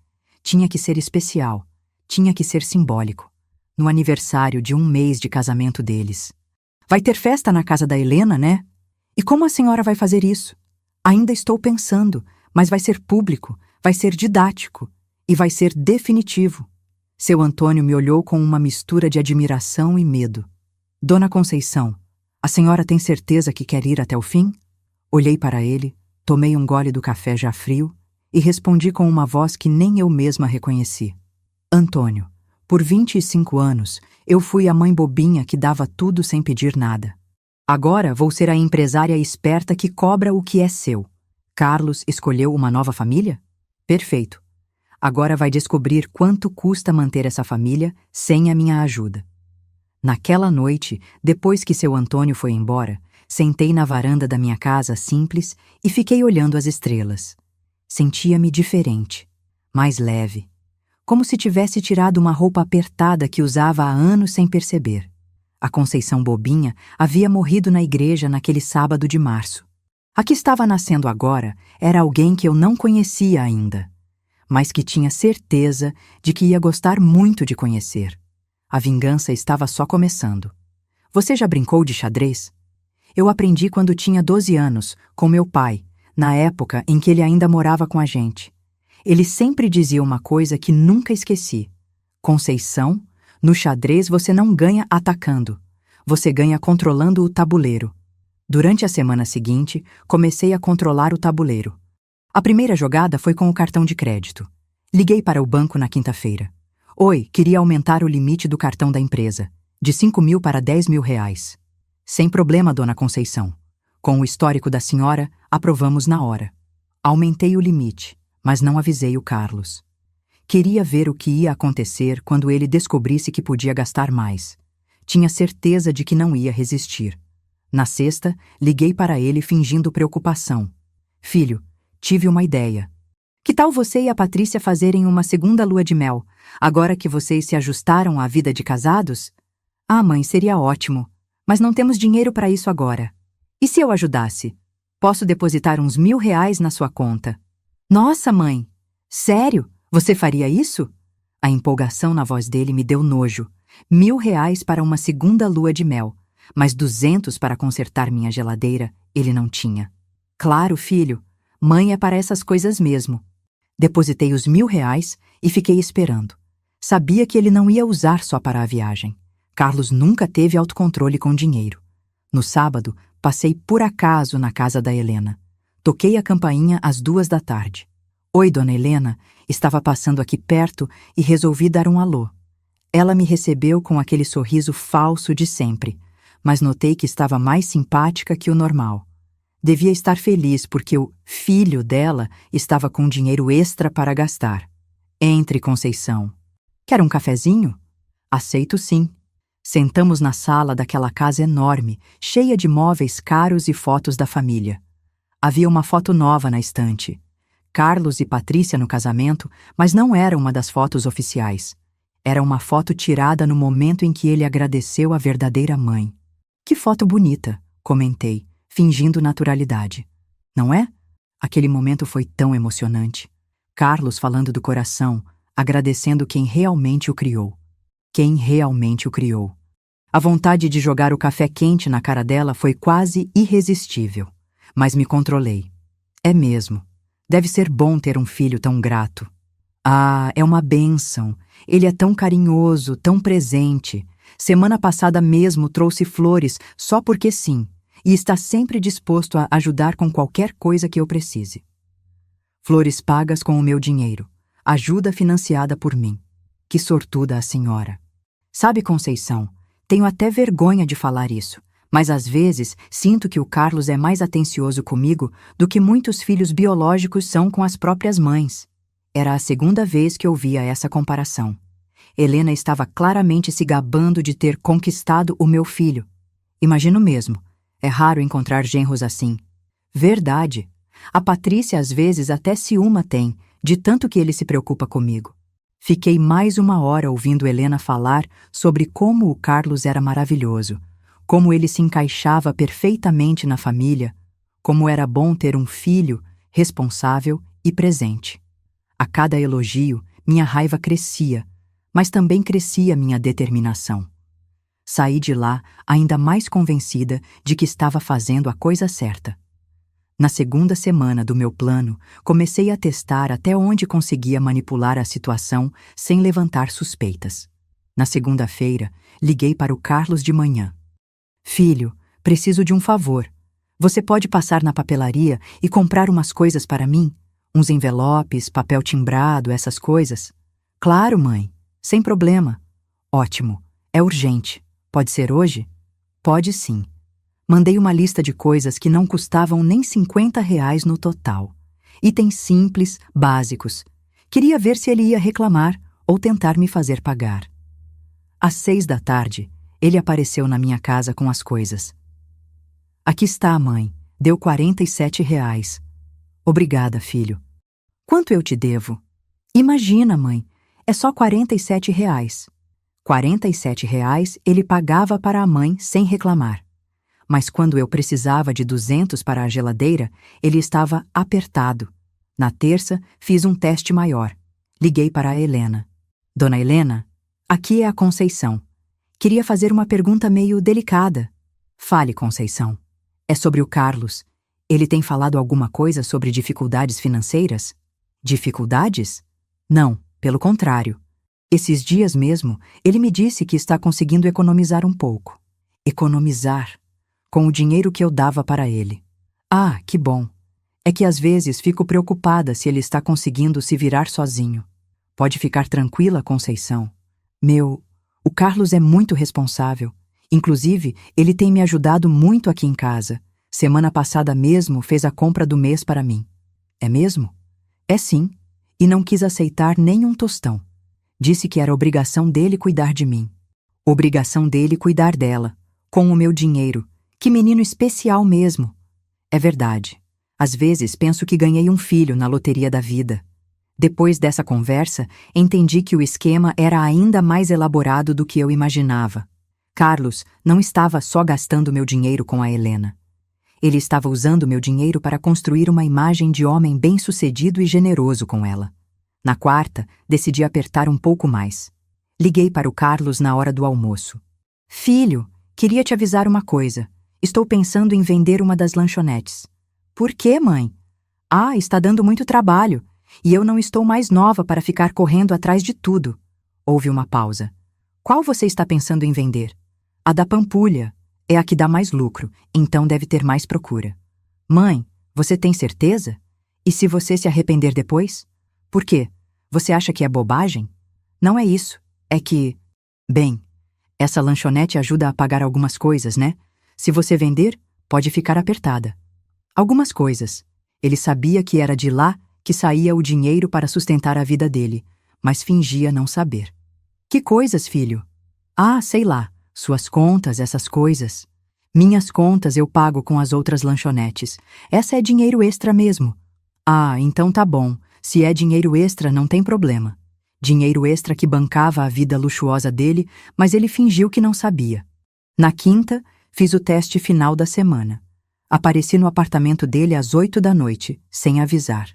Tinha que ser especial. Tinha que ser simbólico. No aniversário de 1 mês de casamento deles. Vai ter festa na casa da Helena, né? E como a senhora vai fazer isso? Ainda estou pensando, mas vai ser público, vai ser didático e vai ser definitivo. Seu Antônio me olhou com uma mistura de admiração e medo. Dona Conceição, a senhora tem certeza que quer ir até o fim? Olhei para ele, tomei um gole do café já frio e respondi com uma voz que nem eu mesma reconheci. Antônio, por 25 anos, eu fui a mãe bobinha que dava tudo sem pedir nada. Agora vou ser a empresária esperta que cobra o que é seu. Carlos escolheu uma nova família? Perfeito. Agora vai descobrir quanto custa manter essa família sem a minha ajuda. Naquela noite, depois que seu Antônio foi embora, sentei na varanda da minha casa simples e fiquei olhando as estrelas. Sentia-me diferente, mais leve, como se tivesse tirado uma roupa apertada que usava há anos sem perceber. A Conceição bobinha havia morrido na igreja naquele sábado de março. A que estava nascendo agora era alguém que eu não conhecia ainda. mas que tinha certeza de que ia gostar muito de conhecer. A vingança estava só começando. Você já brincou de xadrez? Eu aprendi quando tinha 12 anos, com meu pai, na época em que ele ainda morava com a gente. Ele sempre dizia uma coisa que nunca esqueci. Conceição, no xadrez você não ganha atacando. Você ganha controlando o tabuleiro. Durante a semana seguinte, comecei a controlar o tabuleiro. A primeira jogada foi com o cartão de crédito. Liguei para o banco na quinta-feira. Oi, queria aumentar o limite do cartão da empresa, de 5.000 para 10.000 reais. Sem problema, dona Conceição. Com o histórico da senhora, aprovamos na hora. Aumentei o limite, mas não avisei o Carlos. Queria ver o que ia acontecer quando ele descobrisse que podia gastar mais. Tinha certeza de que não ia resistir. Na sexta, liguei para ele fingindo preocupação. Filho, tive uma ideia. Que tal você e a Patrícia fazerem uma segunda lua de mel, agora que vocês se ajustaram à vida de casados? Ah, mãe, seria ótimo. Mas não temos dinheiro para isso agora. E se eu ajudasse? Posso depositar uns 1.000 reais na sua conta. Nossa, mãe! Sério? Você faria isso? A empolgação na voz dele me deu nojo. 1.000 reais para uma segunda lua de mel, mas 200 para consertar minha geladeira, ele não tinha. Claro, filho. Mãe é para essas coisas mesmo. Depositei os 1.000 reais e fiquei esperando. Sabia que ele não ia usar só para a viagem. Carlos nunca teve autocontrole com dinheiro. No sábado, passei por acaso na casa da Helena. Toquei a campainha às 2 da tarde. Oi, dona Helena, estava passando aqui perto e resolvi dar um alô. Ela me recebeu com aquele sorriso falso de sempre, mas notei que estava mais simpática que o normal. Devia estar feliz porque o filho dela estava com dinheiro extra para gastar. Entre, Conceição. Quer um cafezinho? Aceito sim. Sentamos na sala daquela casa enorme, cheia de móveis caros e fotos da família. Havia uma foto nova na estante. Carlos e Patrícia no casamento, mas não era uma das fotos oficiais. Era uma foto tirada no momento em que ele agradeceu a verdadeira mãe. Que foto bonita, comentei, fingindo naturalidade. Não é? Aquele momento foi tão emocionante. Carlos falando do coração, agradecendo quem realmente o criou. Quem realmente o criou. A vontade de jogar o café quente na cara dela foi quase irresistível, mas me controlei. É mesmo. Deve ser bom ter um filho tão grato. Ah, é uma bênção. Ele é tão carinhoso, tão presente. Semana passada mesmo trouxe flores só porque sim, e está sempre disposto a ajudar com qualquer coisa que eu precise. Flores pagas com o meu dinheiro. Ajuda financiada por mim. Que sortuda a senhora. Sabe, Conceição, tenho até vergonha de falar isso, mas às vezes sinto que o Carlos é mais atencioso comigo do que muitos filhos biológicos são com as próprias mães. Era a segunda vez que ouvia essa comparação. Helena estava claramente se gabando de ter conquistado o meu filho. Imagino mesmo. É raro encontrar genros assim. Verdade. A Patrícia às vezes até ciúma tem, de tanto que ele se preocupa comigo. Fiquei mais 1 hora ouvindo Helena falar sobre como o Carlos era maravilhoso, como ele se encaixava perfeitamente na família, como era bom ter um filho responsável e presente. A cada elogio, minha raiva crescia, mas também crescia minha determinação. Saí de lá ainda mais convencida de que estava fazendo a coisa certa. Na segunda semana do meu plano, comecei a testar até onde conseguia manipular a situação sem levantar suspeitas. Na segunda-feira, liguei para o Carlos de manhã. Filho, preciso de um favor. Você pode passar na papelaria e comprar umas coisas para mim? Uns envelopes, papel timbrado, essas coisas? Claro, mãe. Sem problema. Ótimo. É urgente. Pode ser hoje? Pode sim. Mandei uma lista de coisas que não custavam nem 50 reais no total. Itens simples, básicos. Queria ver se ele ia reclamar ou tentar me fazer pagar. Às 6 da tarde, ele apareceu na minha casa com as coisas. Aqui está, mãe. Deu 47 reais. Obrigada, filho. Quanto eu te devo? Imagina, mãe. É só 47 reais. 47 reais ele pagava para a mãe sem reclamar. Mas quando eu precisava de 200 para a geladeira, ele estava apertado. Na terça, fiz um teste maior. Liguei para a Helena. Dona Helena, aqui é a Conceição. Queria fazer uma pergunta meio delicada. Fale, Conceição. É sobre o Carlos. Ele tem falado alguma coisa sobre dificuldades financeiras? Dificuldades? Não, pelo contrário. Esses dias mesmo, ele me disse que está conseguindo economizar um pouco. Economizar? Com o dinheiro que eu dava para ele. Ah, que bom. É que às vezes fico preocupada se ele está conseguindo se virar sozinho. Pode ficar tranquila, Conceição. O Carlos é muito responsável. Inclusive, ele tem me ajudado muito aqui em casa. Semana passada mesmo fez a compra do mês para mim. É mesmo? É sim. E não quis aceitar nem um tostão. Disse que era obrigação dele cuidar de mim. Obrigação dele cuidar dela. Com o meu dinheiro. Que menino especial mesmo. É verdade. Às vezes penso que ganhei um filho na loteria da vida. Depois dessa conversa, entendi que o esquema era ainda mais elaborado do que eu imaginava. Carlos não estava só gastando meu dinheiro com a Helena. Ele estava usando meu dinheiro para construir uma imagem de homem bem-sucedido e generoso com ela. Na quarta, decidi apertar um pouco mais. Liguei para o Carlos na hora do almoço. Filho, queria te avisar uma coisa. Estou pensando em vender uma das lanchonetes. Por quê, mãe? Ah, está dando muito trabalho. E eu não estou mais nova para ficar correndo atrás de tudo. Houve uma pausa. Qual você está pensando em vender? A da Pampulha. É a que dá mais lucro, então deve ter mais procura. Mãe, você tem certeza? E se você se arrepender depois? Por quê? Você acha que é bobagem? Não é isso. É que... Bem, essa lanchonete ajuda a pagar algumas coisas, né? Se você vender, pode ficar apertada. Algumas coisas. Ele sabia que era de lá que saía o dinheiro para sustentar a vida dele, mas fingia não saber. Que coisas, filho? Ah, sei lá. Suas contas, essas coisas. Minhas contas eu pago com as outras lanchonetes. Essa é dinheiro extra mesmo. Ah, então tá bom. Se é dinheiro extra, não tem problema. Dinheiro extra que bancava a vida luxuosa dele, mas ele fingiu que não sabia. Na quinta, fiz o teste final da semana. Apareci no apartamento dele às 8 da noite, sem avisar.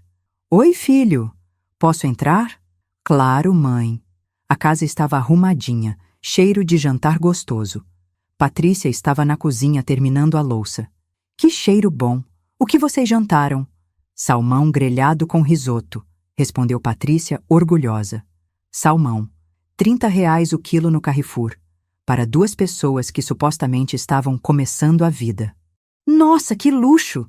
Oi, filho. Posso entrar? Claro, mãe. A casa estava arrumadinha, cheiro de jantar gostoso. Patrícia estava na cozinha terminando a louça. Que cheiro bom! O que vocês jantaram? Salmão grelhado com risoto, respondeu Patrícia, orgulhosa. Salmão. R$ 30 o quilo no Carrefour. Para 2 pessoas que supostamente estavam começando a vida. Nossa, que luxo!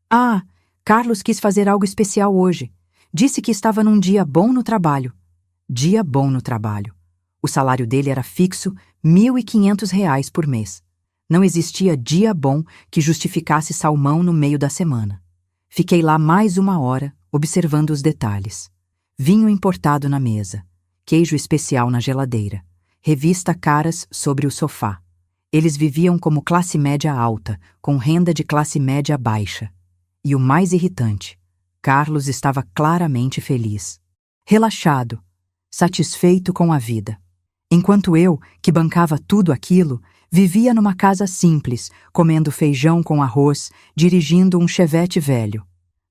Ah, Carlos quis fazer algo especial hoje. Disse que estava num dia bom no trabalho. Dia bom no trabalho. O salário dele era fixo, R$ 1.500 por mês. Não existia dia bom que justificasse salmão no meio da semana. Fiquei lá mais 1 hora, observando os detalhes. Vinho importado na mesa, queijo especial na geladeira, revista caras sobre o sofá. Eles viviam como classe média alta, com renda de classe média baixa. E o mais irritante, Carlos estava claramente feliz. Relaxado, satisfeito com a vida. Enquanto eu, que bancava tudo aquilo, vivia numa casa simples, comendo feijão com arroz, dirigindo um Chevette velho.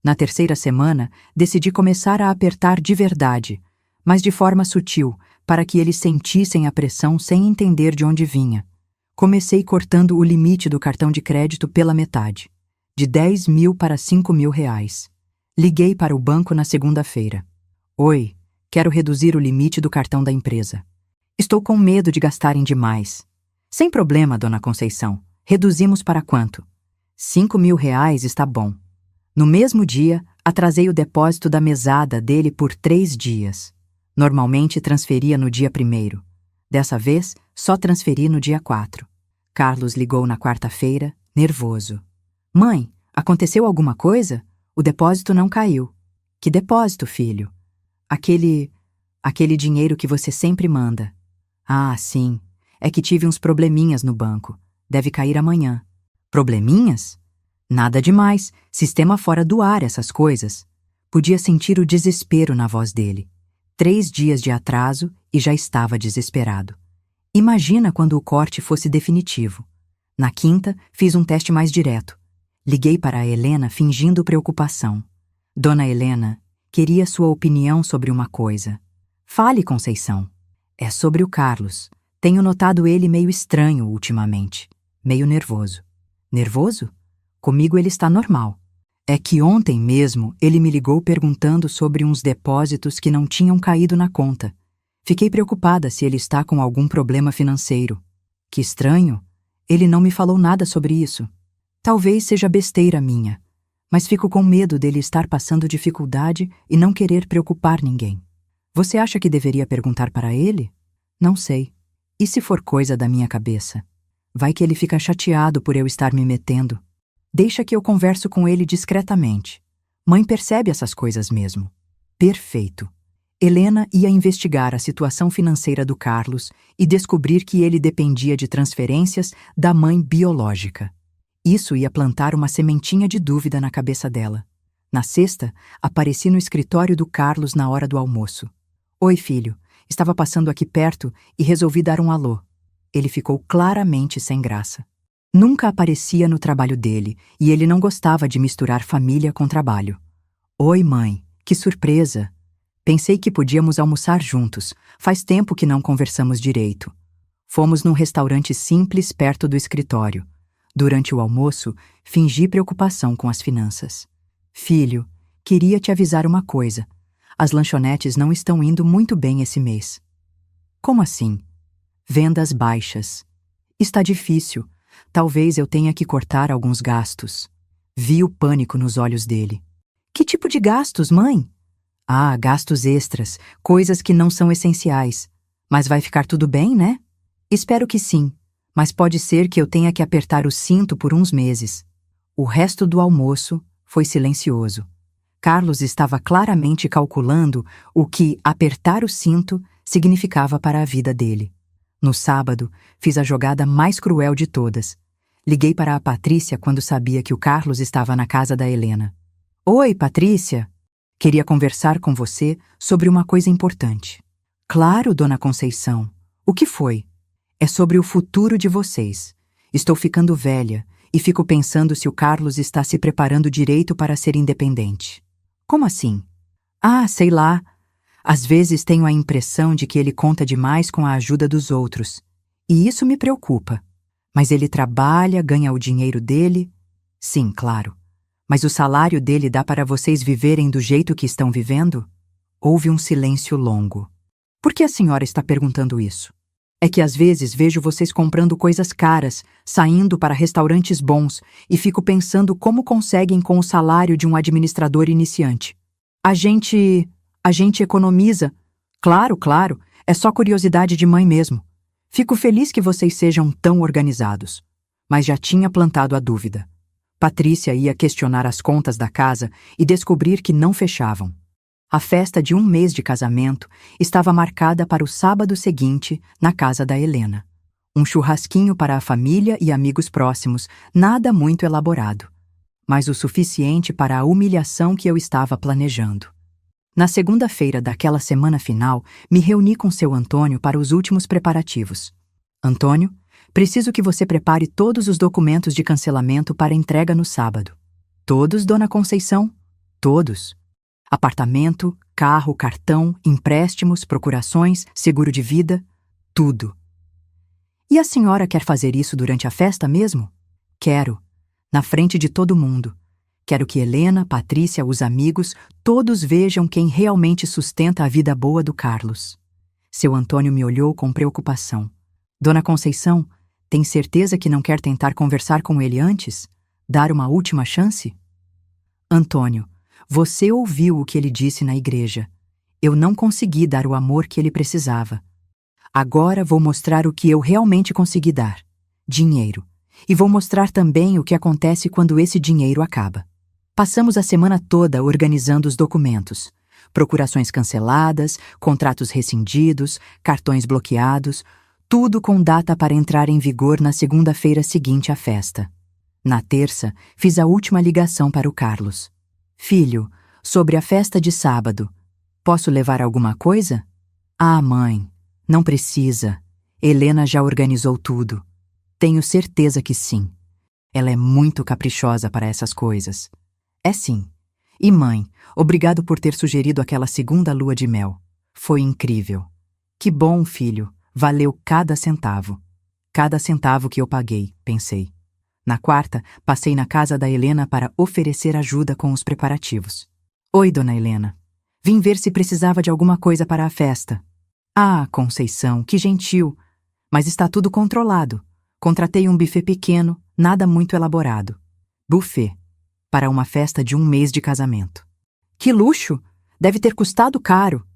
Na terceira semana, decidi começar a apertar de verdade, mas de forma sutil, para que eles sentissem a pressão sem entender de onde vinha. Comecei cortando o limite do cartão de crédito pela metade, de 10 mil para 5 mil reais. Liguei para o banco na segunda-feira. Oi, quero reduzir o limite do cartão da empresa. Estou com medo de gastarem demais. Sem problema, dona Conceição. Reduzimos para quanto? 5 mil reais está bom. No mesmo dia, atrasei o depósito da mesada dele por 3 dias. Normalmente transferia no dia 1º. Dessa vez, só transferi no dia 4. Carlos ligou na quarta-feira, nervoso. Mãe, aconteceu alguma coisa? O depósito não caiu. Que depósito, filho? Aquele dinheiro que você sempre manda. Ah, sim. É que tive uns probleminhas no banco. Deve cair amanhã. Probleminhas? Nada demais. Sistema fora do ar, essas coisas. Podia sentir o desespero na voz dele. 3 dias de atraso e já estava desesperado. Imagina quando o corte fosse definitivo. Na quinta, fiz um teste mais direto. Liguei para a Helena fingindo preocupação. Dona Helena, queria sua opinião sobre uma coisa. Fale, Conceição. É sobre o Carlos. Tenho notado ele meio estranho ultimamente. Meio nervoso. Nervoso? Comigo ele está normal. É que ontem mesmo ele me ligou perguntando sobre uns depósitos que não tinham caído na conta. Fiquei preocupada se ele está com algum problema financeiro. Que estranho. Ele não me falou nada sobre isso. Talvez seja besteira minha, mas fico com medo dele estar passando dificuldade e não querer preocupar ninguém. Você acha que deveria perguntar para ele? Não sei. E se for coisa da minha cabeça? Vai que ele fica chateado por eu estar me metendo. Deixa que eu converso com ele discretamente. Mãe percebe essas coisas mesmo. Perfeito. Helena ia investigar a situação financeira do Carlos e descobrir que ele dependia de transferências da mãe biológica. Isso ia plantar uma sementinha de dúvida na cabeça dela. Na sexta, apareci no escritório do Carlos na hora do almoço. Oi, filho. Estava passando aqui perto e resolvi dar um alô. Ele ficou claramente sem graça. Nunca aparecia no trabalho dele e ele não gostava de misturar família com trabalho. Oi, mãe. Que surpresa. Pensei que podíamos almoçar juntos. Faz tempo que não conversamos direito. Fomos num restaurante simples perto do escritório. Durante o almoço, fingi preocupação com as finanças. Filho, queria te avisar uma coisa. As lanchonetes não estão indo muito bem esse mês. Como assim? Vendas baixas. Está difícil. Talvez eu tenha que cortar alguns gastos. Vi o pânico nos olhos dele. Que tipo de gastos, mãe? Ah, gastos extras, coisas que não são essenciais. Mas vai ficar tudo bem, né? Espero que sim, mas pode ser que eu tenha que apertar o cinto por uns meses. O resto do almoço foi silencioso. Carlos estava claramente calculando o que apertar o cinto significava para a vida dele. No sábado, fiz a jogada mais cruel de todas. Liguei para a Patrícia quando sabia que o Carlos estava na casa da Helena. Oi, Patrícia. Queria conversar com você sobre uma coisa importante. Claro, dona Conceição. O que foi? É sobre o futuro de vocês. Estou ficando velha e fico pensando se o Carlos está se preparando direito para ser independente. Como assim? Ah, sei lá. Às vezes tenho a impressão de que ele conta demais com a ajuda dos outros. E isso me preocupa. Mas ele trabalha, ganha o dinheiro dele. Sim, claro. Mas o salário dele dá para vocês viverem do jeito que estão vivendo? Houve um silêncio longo. Por que a senhora está perguntando isso? É que às vezes vejo vocês comprando coisas caras, saindo para restaurantes bons, e fico pensando como conseguem com o salário de um administrador iniciante. A gente economiza. Claro, claro, é só curiosidade de mãe mesmo. Fico feliz que vocês sejam tão organizados. Mas já tinha plantado a dúvida. Patrícia ia questionar as contas da casa e descobrir que não fechavam. A festa de um mês de casamento estava marcada para o sábado seguinte, na casa da Helena. Um churrasquinho para a família e amigos próximos, nada muito elaborado, mas o suficiente para a humilhação que eu estava planejando. Na segunda-feira daquela semana final, me reuni com seu Antônio para os últimos preparativos. Antônio, preciso que você prepare todos os documentos de cancelamento para entrega no sábado. Todos, dona Conceição? Todos. Apartamento, carro, cartão, empréstimos, procurações, seguro de vida, tudo. E a senhora quer fazer isso durante a festa mesmo? Quero. Na frente de todo mundo. Quero que Helena, Patrícia, os amigos, todos vejam quem realmente sustenta a vida boa do Carlos. Seu Antônio me olhou com preocupação. Dona Conceição, tem certeza que não quer tentar conversar com ele antes? Dar uma última chance? Antônio, você ouviu o que ele disse na igreja. Eu não consegui dar o amor que ele precisava. Agora vou mostrar o que eu realmente consegui dar. Dinheiro. E vou mostrar também o que acontece quando esse dinheiro acaba. Passamos a semana toda organizando os documentos. Procurações canceladas, contratos rescindidos, cartões bloqueados, tudo com data para entrar em vigor na segunda-feira seguinte à festa. Na terça, fiz a última ligação para o Carlos. Filho, sobre a festa de sábado, posso levar alguma coisa? Ah, mãe, não precisa. Helena já organizou tudo. Tenho certeza que sim. Ela é muito caprichosa para essas coisas. É sim. E mãe, obrigado por ter sugerido aquela segunda lua de mel. Foi incrível. Que bom, filho. Valeu cada centavo. Cada centavo que eu paguei, pensei. Na quarta, passei na casa da Helena para oferecer ajuda com os preparativos. Oi, dona Helena. Vim ver se precisava de alguma coisa para a festa. Ah, Conceição, que gentil. Mas está tudo controlado. Contratei um buffet pequeno, nada muito elaborado. Buffet. Para uma festa de 1 mês de casamento. Que luxo! Deve ter custado caro.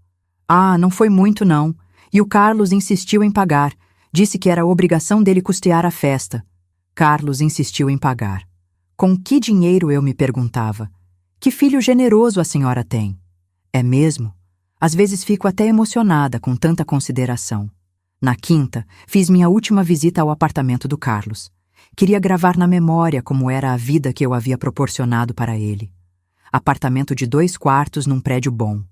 Ah, não foi muito não. E o Carlos insistiu em pagar. Disse que era obrigação dele custear a festa. Carlos insistiu em pagar. Com que dinheiro, eu me perguntava? Que filho generoso a senhora tem. É mesmo? Às vezes fico até emocionada com tanta consideração. Na quinta, fiz minha última visita ao apartamento do Carlos. Queria gravar na memória como era a vida que eu havia proporcionado para ele. Apartamento de 2 quartos num prédio bom.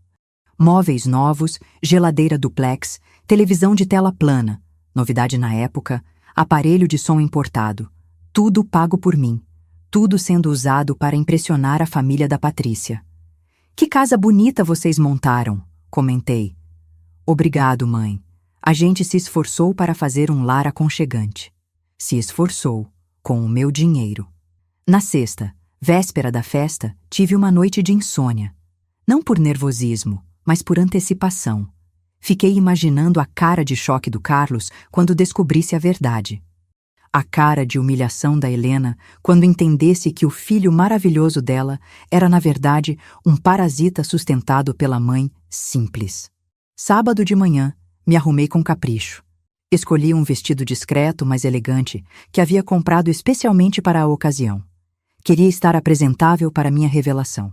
Móveis novos, geladeira duplex, televisão de tela plana, novidade na época, aparelho de som importado. Tudo pago por mim. Tudo sendo usado para impressionar a família da Patrícia. Que casa bonita vocês montaram, comentei. Obrigado, mãe. A gente se esforçou para fazer um lar aconchegante. Se esforçou, com o meu dinheiro. Na sexta, véspera da festa, tive uma noite de insônia. Não por nervosismo, mas por antecipação. Fiquei imaginando a cara de choque do Carlos quando descobrisse a verdade. A cara de humilhação da Helena quando entendesse que o filho maravilhoso dela era, na verdade, um parasita sustentado pela mãe simples. Sábado de manhã, me arrumei com capricho. Escolhi um vestido discreto, mas elegante, que havia comprado especialmente para a ocasião. Queria estar apresentável para minha revelação.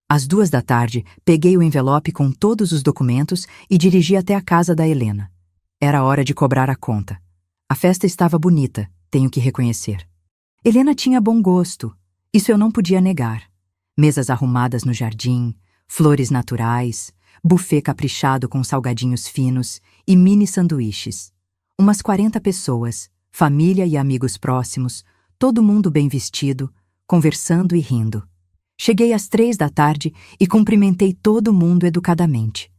Às 2 da tarde, peguei o envelope com todos os documentos e dirigi até a casa da Helena. Era hora de cobrar a conta. A festa estava bonita, tenho que reconhecer. Helena tinha bom gosto, isso eu não podia negar. Mesas arrumadas no jardim, flores naturais, buffet caprichado com salgadinhos finos e mini sanduíches. Umas 40 pessoas, família e amigos próximos, todo mundo bem vestido, conversando e rindo. Cheguei às 3 da tarde e cumprimentei todo mundo educadamente.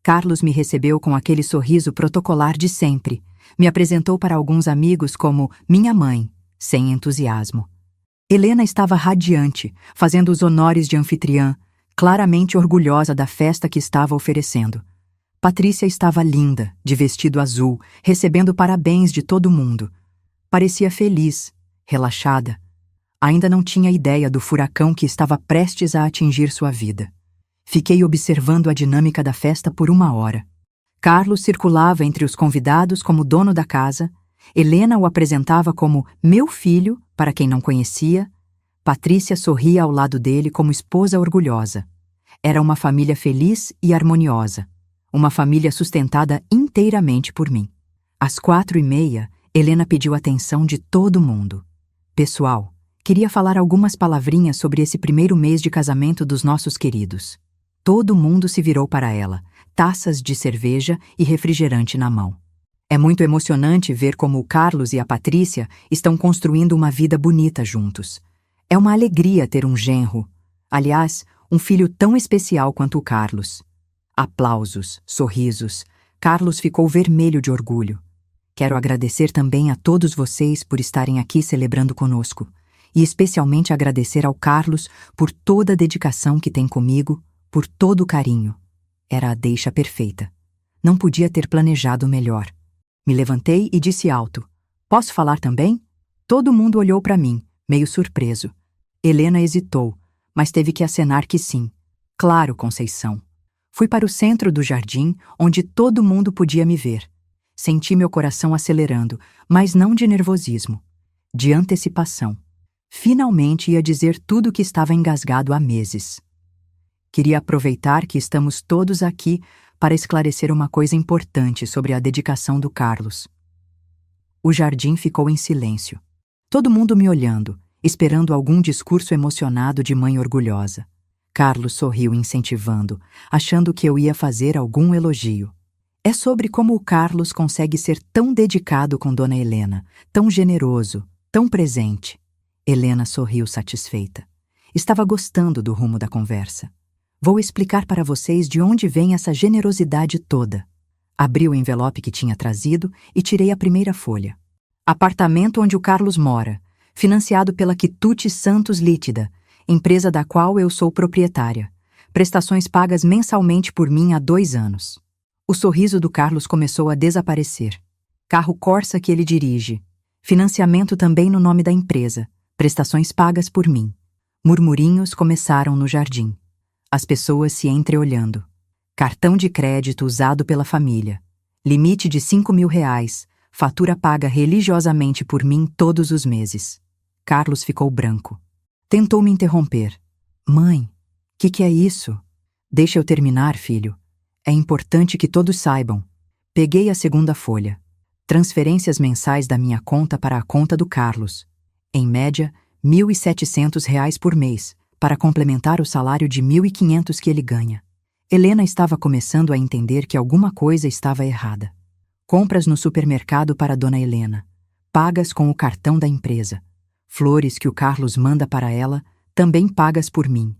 Carlos me recebeu com aquele sorriso protocolar de sempre. Me apresentou para alguns amigos como minha mãe, sem entusiasmo. Helena estava radiante, fazendo os honores de anfitriã, claramente orgulhosa da festa que estava oferecendo. Patrícia estava linda, de vestido azul, recebendo parabéns de todo mundo. Parecia feliz, relaxada. Ainda não tinha ideia do furacão que estava prestes a atingir sua vida. Fiquei observando a dinâmica da festa por 1 hora. Carlos circulava entre os convidados como dono da casa, Helena o apresentava como meu filho, para quem não conhecia, Patrícia sorria ao lado dele como esposa orgulhosa. Era uma família feliz e harmoniosa, uma família sustentada inteiramente por mim. Às 4h30, Helena pediu atenção de todo mundo. Pessoal, queria falar algumas palavrinhas sobre esse primeiro mês de casamento dos nossos queridos. Todo mundo se virou para ela, taças de cerveja e refrigerante na mão. É muito emocionante ver como o Carlos e a Patrícia estão construindo uma vida bonita juntos. É uma alegria ter um genro, aliás, um filho tão especial quanto o Carlos. Aplausos, sorrisos. Carlos ficou vermelho de orgulho. Quero agradecer também a todos vocês por estarem aqui celebrando conosco, e especialmente agradecer ao Carlos por toda a dedicação que tem comigo, por todo o carinho. Era a deixa perfeita. Não podia ter planejado melhor. Me levantei e disse alto: posso falar também? Todo mundo olhou para mim, meio surpreso. Helena hesitou, mas teve que acenar que sim. Claro, Conceição. Fui para o centro do jardim, onde todo mundo podia me ver. Senti meu coração acelerando, mas não de nervosismo, de antecipação. Finalmente ia dizer tudo o que estava engasgado há meses. Queria aproveitar que estamos todos aqui para esclarecer uma coisa importante sobre a dedicação do Carlos. O jardim ficou em silêncio. Todo mundo me olhando, esperando algum discurso emocionado de mãe orgulhosa. Carlos sorriu incentivando, achando que eu ia fazer algum elogio. É sobre como o Carlos consegue ser tão dedicado com Dona Helena, tão generoso, tão presente. Helena sorriu satisfeita. Estava gostando do rumo da conversa. Vou explicar para vocês de onde vem essa generosidade toda. Abri o envelope que tinha trazido e tirei a primeira folha. Apartamento onde o Carlos mora, financiado pela Quitute Santos Lítida, empresa da qual eu sou proprietária. Prestações pagas mensalmente por mim há 2 anos. O sorriso do Carlos começou a desaparecer. Carro Corsa que ele dirige. Financiamento também no nome da empresa. Prestações pagas por mim. Murmurinhos começaram no jardim. As pessoas se entreolhando. Cartão de crédito usado pela família. Limite de R$ 5.000. Fatura paga religiosamente por mim todos os meses. Carlos ficou branco. Tentou me interromper. Mãe, que é isso? Deixa eu terminar, filho. É importante que todos saibam. Peguei a segunda folha. Transferências mensais da minha conta para a conta do Carlos. Em média, R$ 1.700 por mês, para complementar o salário de R$ 1.500 que ele ganha. Helena estava começando a entender que alguma coisa estava errada. Compras no supermercado para Dona Helena, pagas com o cartão da empresa. Flores que o Carlos manda para ela, também pagas por mim.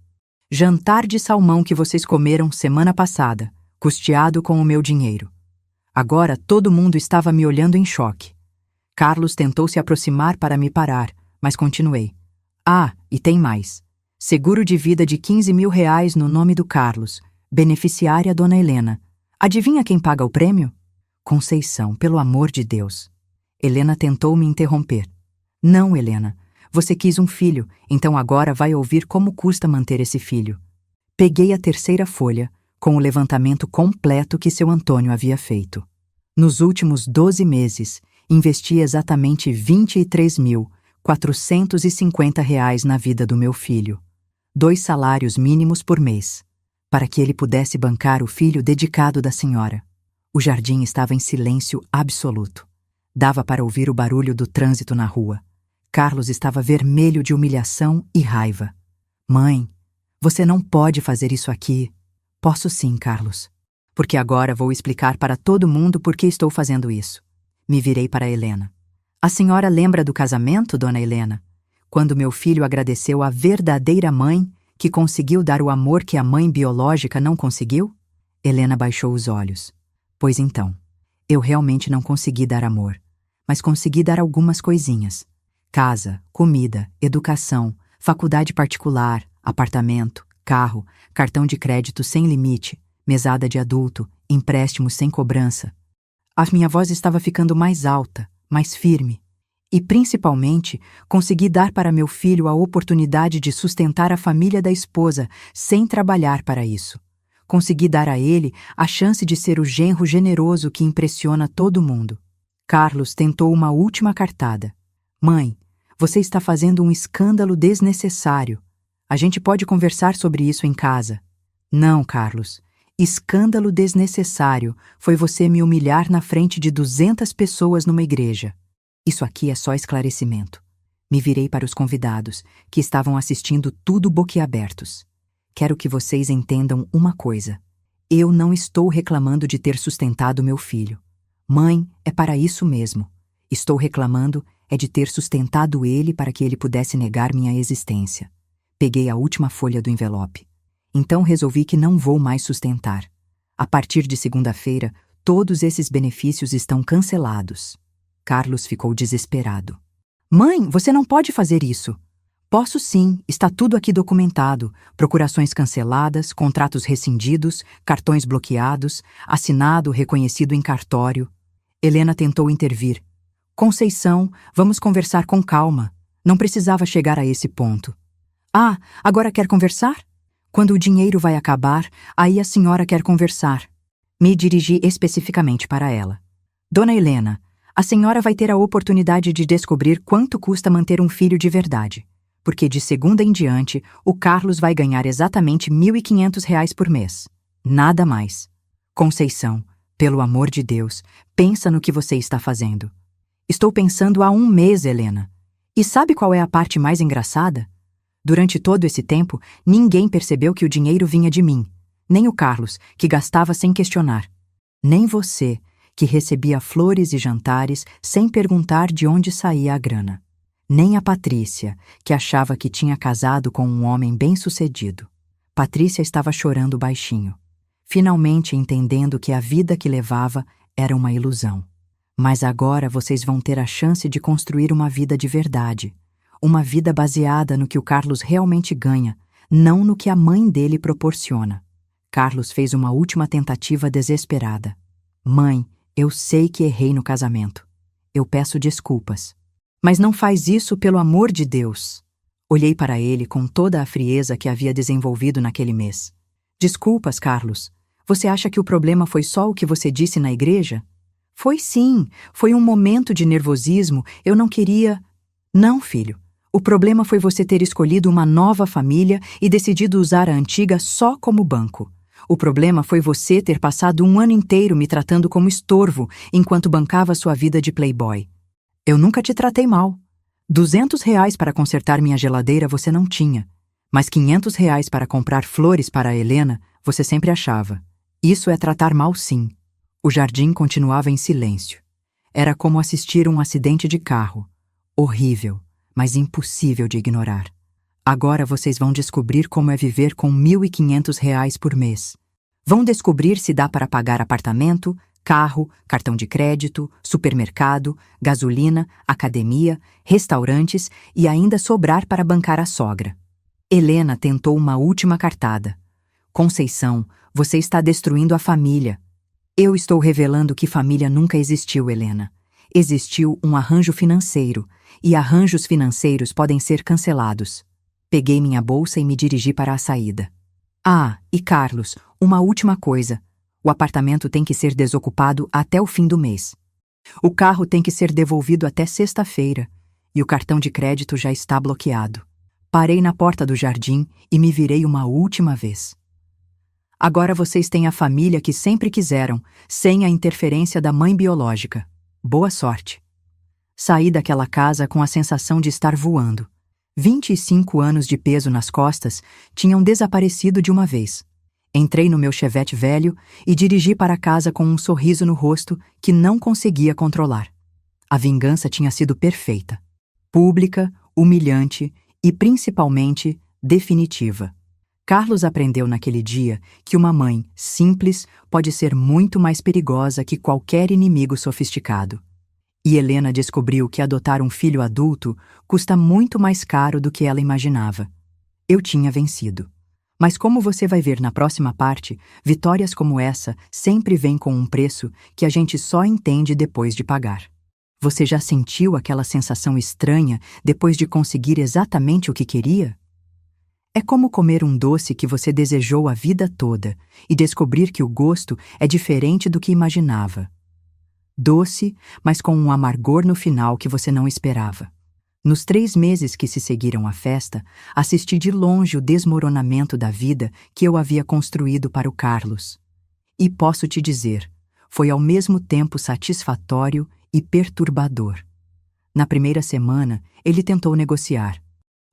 Jantar de salmão que vocês comeram semana passada, custeado com o meu dinheiro. Agora todo mundo estava me olhando em choque. Carlos tentou se aproximar para me parar, mas continuei. Ah, e tem mais. Seguro de vida de R$ 15.000 no nome do Carlos, beneficiária Dona Helena. Adivinha quem paga o prêmio? Conceição, pelo amor de Deus. Helena tentou me interromper. Não, Helena. Você quis um filho, então agora vai ouvir como custa manter esse filho. Peguei a terceira folha, com o levantamento completo que seu Antônio havia feito. Nos últimos 12 meses, investi exatamente R$ 23.450 na vida do meu filho. 2 salários mínimos por mês, para que ele pudesse bancar o filho dedicado da senhora. O jardim estava em silêncio absoluto. Dava para ouvir o barulho do trânsito na rua. Carlos estava vermelho de humilhação e raiva. Mãe, você não pode fazer isso aqui. Posso sim, Carlos. Porque agora vou explicar para todo mundo por que estou fazendo isso. Me virei para Helena. A senhora lembra do casamento, Dona Helena? Quando meu filho agradeceu à verdadeira mãe que conseguiu dar o amor que a mãe biológica não conseguiu? Helena baixou os olhos. Pois então, eu realmente não consegui dar amor, mas consegui dar algumas coisinhas. Casa, comida, educação, faculdade particular, apartamento, carro, cartão de crédito sem limite, mesada de adulto, empréstimos sem cobrança. A minha voz estava ficando mais alta, mais firme. E, principalmente, consegui dar para meu filho a oportunidade de sustentar a família da esposa sem trabalhar para isso. Consegui dar a ele a chance de ser o genro generoso que impressiona todo mundo. Carlos tentou uma última cartada. Mãe, você está fazendo um escândalo desnecessário. A gente pode conversar sobre isso em casa. Não, Carlos. Escândalo desnecessário foi você me humilhar na frente de 200 pessoas numa igreja. Isso aqui é só esclarecimento. Me virei para os convidados, que estavam assistindo tudo boquiabertos. Quero que vocês entendam uma coisa. Eu não estou reclamando de ter sustentado meu filho. Mãe, é para isso mesmo. Estou reclamando de ter sustentado ele para que ele pudesse negar minha existência. Peguei a última folha do envelope. Então resolvi que não vou mais sustentar. A partir de segunda-feira, todos esses benefícios estão cancelados. Carlos ficou desesperado. Mãe, você não pode fazer isso. Posso sim, está tudo aqui documentado. Procurações canceladas, contratos rescindidos, cartões bloqueados, assinado, reconhecido em cartório. Helena tentou intervir. Conceição, vamos conversar com calma. Não precisava chegar a esse ponto. Ah, agora quer conversar? Quando o dinheiro vai acabar, aí a senhora quer conversar. Me dirigi especificamente para ela. Dona Helena, a senhora vai ter a oportunidade de descobrir quanto custa manter um filho de verdade, porque de segunda em diante, o Carlos vai ganhar exatamente R$ 1.500 por mês. Nada mais. Conceição, pelo amor de Deus, pensa no que você está fazendo. Estou pensando há 1 mês, Helena. E sabe qual é a parte mais engraçada? Durante todo esse tempo, ninguém percebeu que o dinheiro vinha de mim. Nem o Carlos, que gastava sem questionar. Nem você, que recebia flores e jantares sem perguntar de onde saía a grana. Nem a Patrícia, que achava que tinha casado com um homem bem-sucedido. Patrícia estava chorando baixinho, finalmente entendendo que a vida que levava era uma ilusão. Mas agora vocês vão ter a chance de construir uma vida de verdade. Uma vida baseada no que o Carlos realmente ganha, não no que a mãe dele proporciona. Carlos fez uma última tentativa desesperada. Mãe, eu sei que errei no casamento. Eu peço desculpas. Mas não faz isso, pelo amor de Deus. Olhei para ele com toda a frieza que havia desenvolvido naquele mês. Desculpas, Carlos. Você acha que o problema foi só o que você disse na igreja? Foi sim, foi um momento de nervosismo, eu não queria... Não, filho. O problema foi você ter escolhido uma nova família e decidido usar a antiga só como banco. O problema foi você ter passado um ano inteiro me tratando como estorvo enquanto bancava sua vida de playboy. Eu nunca te tratei mal. R$ 200 para consertar minha geladeira você não tinha, mas R$ 500 para comprar flores para a Helena você sempre achava. Isso é tratar mal, sim. O jardim continuava em silêncio. Era como assistir um acidente de carro. Horrível, mas impossível de ignorar. Agora vocês vão descobrir como é viver com R$ 1.500 por mês. Vão descobrir se dá para pagar apartamento, carro, cartão de crédito, supermercado, gasolina, academia, restaurantes e ainda sobrar para bancar a sogra. Helena tentou uma última cartada. Conceição, você está destruindo a família. Eu estou revelando que família nunca existiu, Helena. Existiu um arranjo financeiro, e arranjos financeiros podem ser cancelados. Peguei minha bolsa e me dirigi para a saída. Ah, e Carlos, uma última coisa. O apartamento tem que ser desocupado até o fim do mês. O carro tem que ser devolvido até sexta-feira, e o cartão de crédito já está bloqueado. Parei na porta do jardim e me virei uma última vez. Agora vocês têm a família que sempre quiseram, sem a interferência da mãe biológica. Boa sorte. Saí daquela casa com a sensação de estar voando. 25 anos de peso nas costas tinham desaparecido de uma vez. Entrei no meu Chevette velho e dirigi para casa com um sorriso no rosto que não conseguia controlar. A vingança tinha sido perfeita. Pública, humilhante e, principalmente, definitiva. Carlos aprendeu naquele dia que uma mãe simples pode ser muito mais perigosa que qualquer inimigo sofisticado. E Helena descobriu que adotar um filho adulto custa muito mais caro do que ela imaginava. Eu tinha vencido. Mas como você vai ver na próxima parte, vitórias como essa sempre vêm com um preço que a gente só entende depois de pagar. Você já sentiu aquela sensação estranha depois de conseguir exatamente o que queria? É como comer um doce que você desejou a vida toda e descobrir que o gosto é diferente do que imaginava. Doce, mas com um amargor no final que você não esperava. Nos 3 meses que se seguiram à festa, assisti de longe o desmoronamento da vida que eu havia construído para o Carlos. E posso te dizer, foi ao mesmo tempo satisfatório e perturbador. Na primeira semana, ele tentou negociar.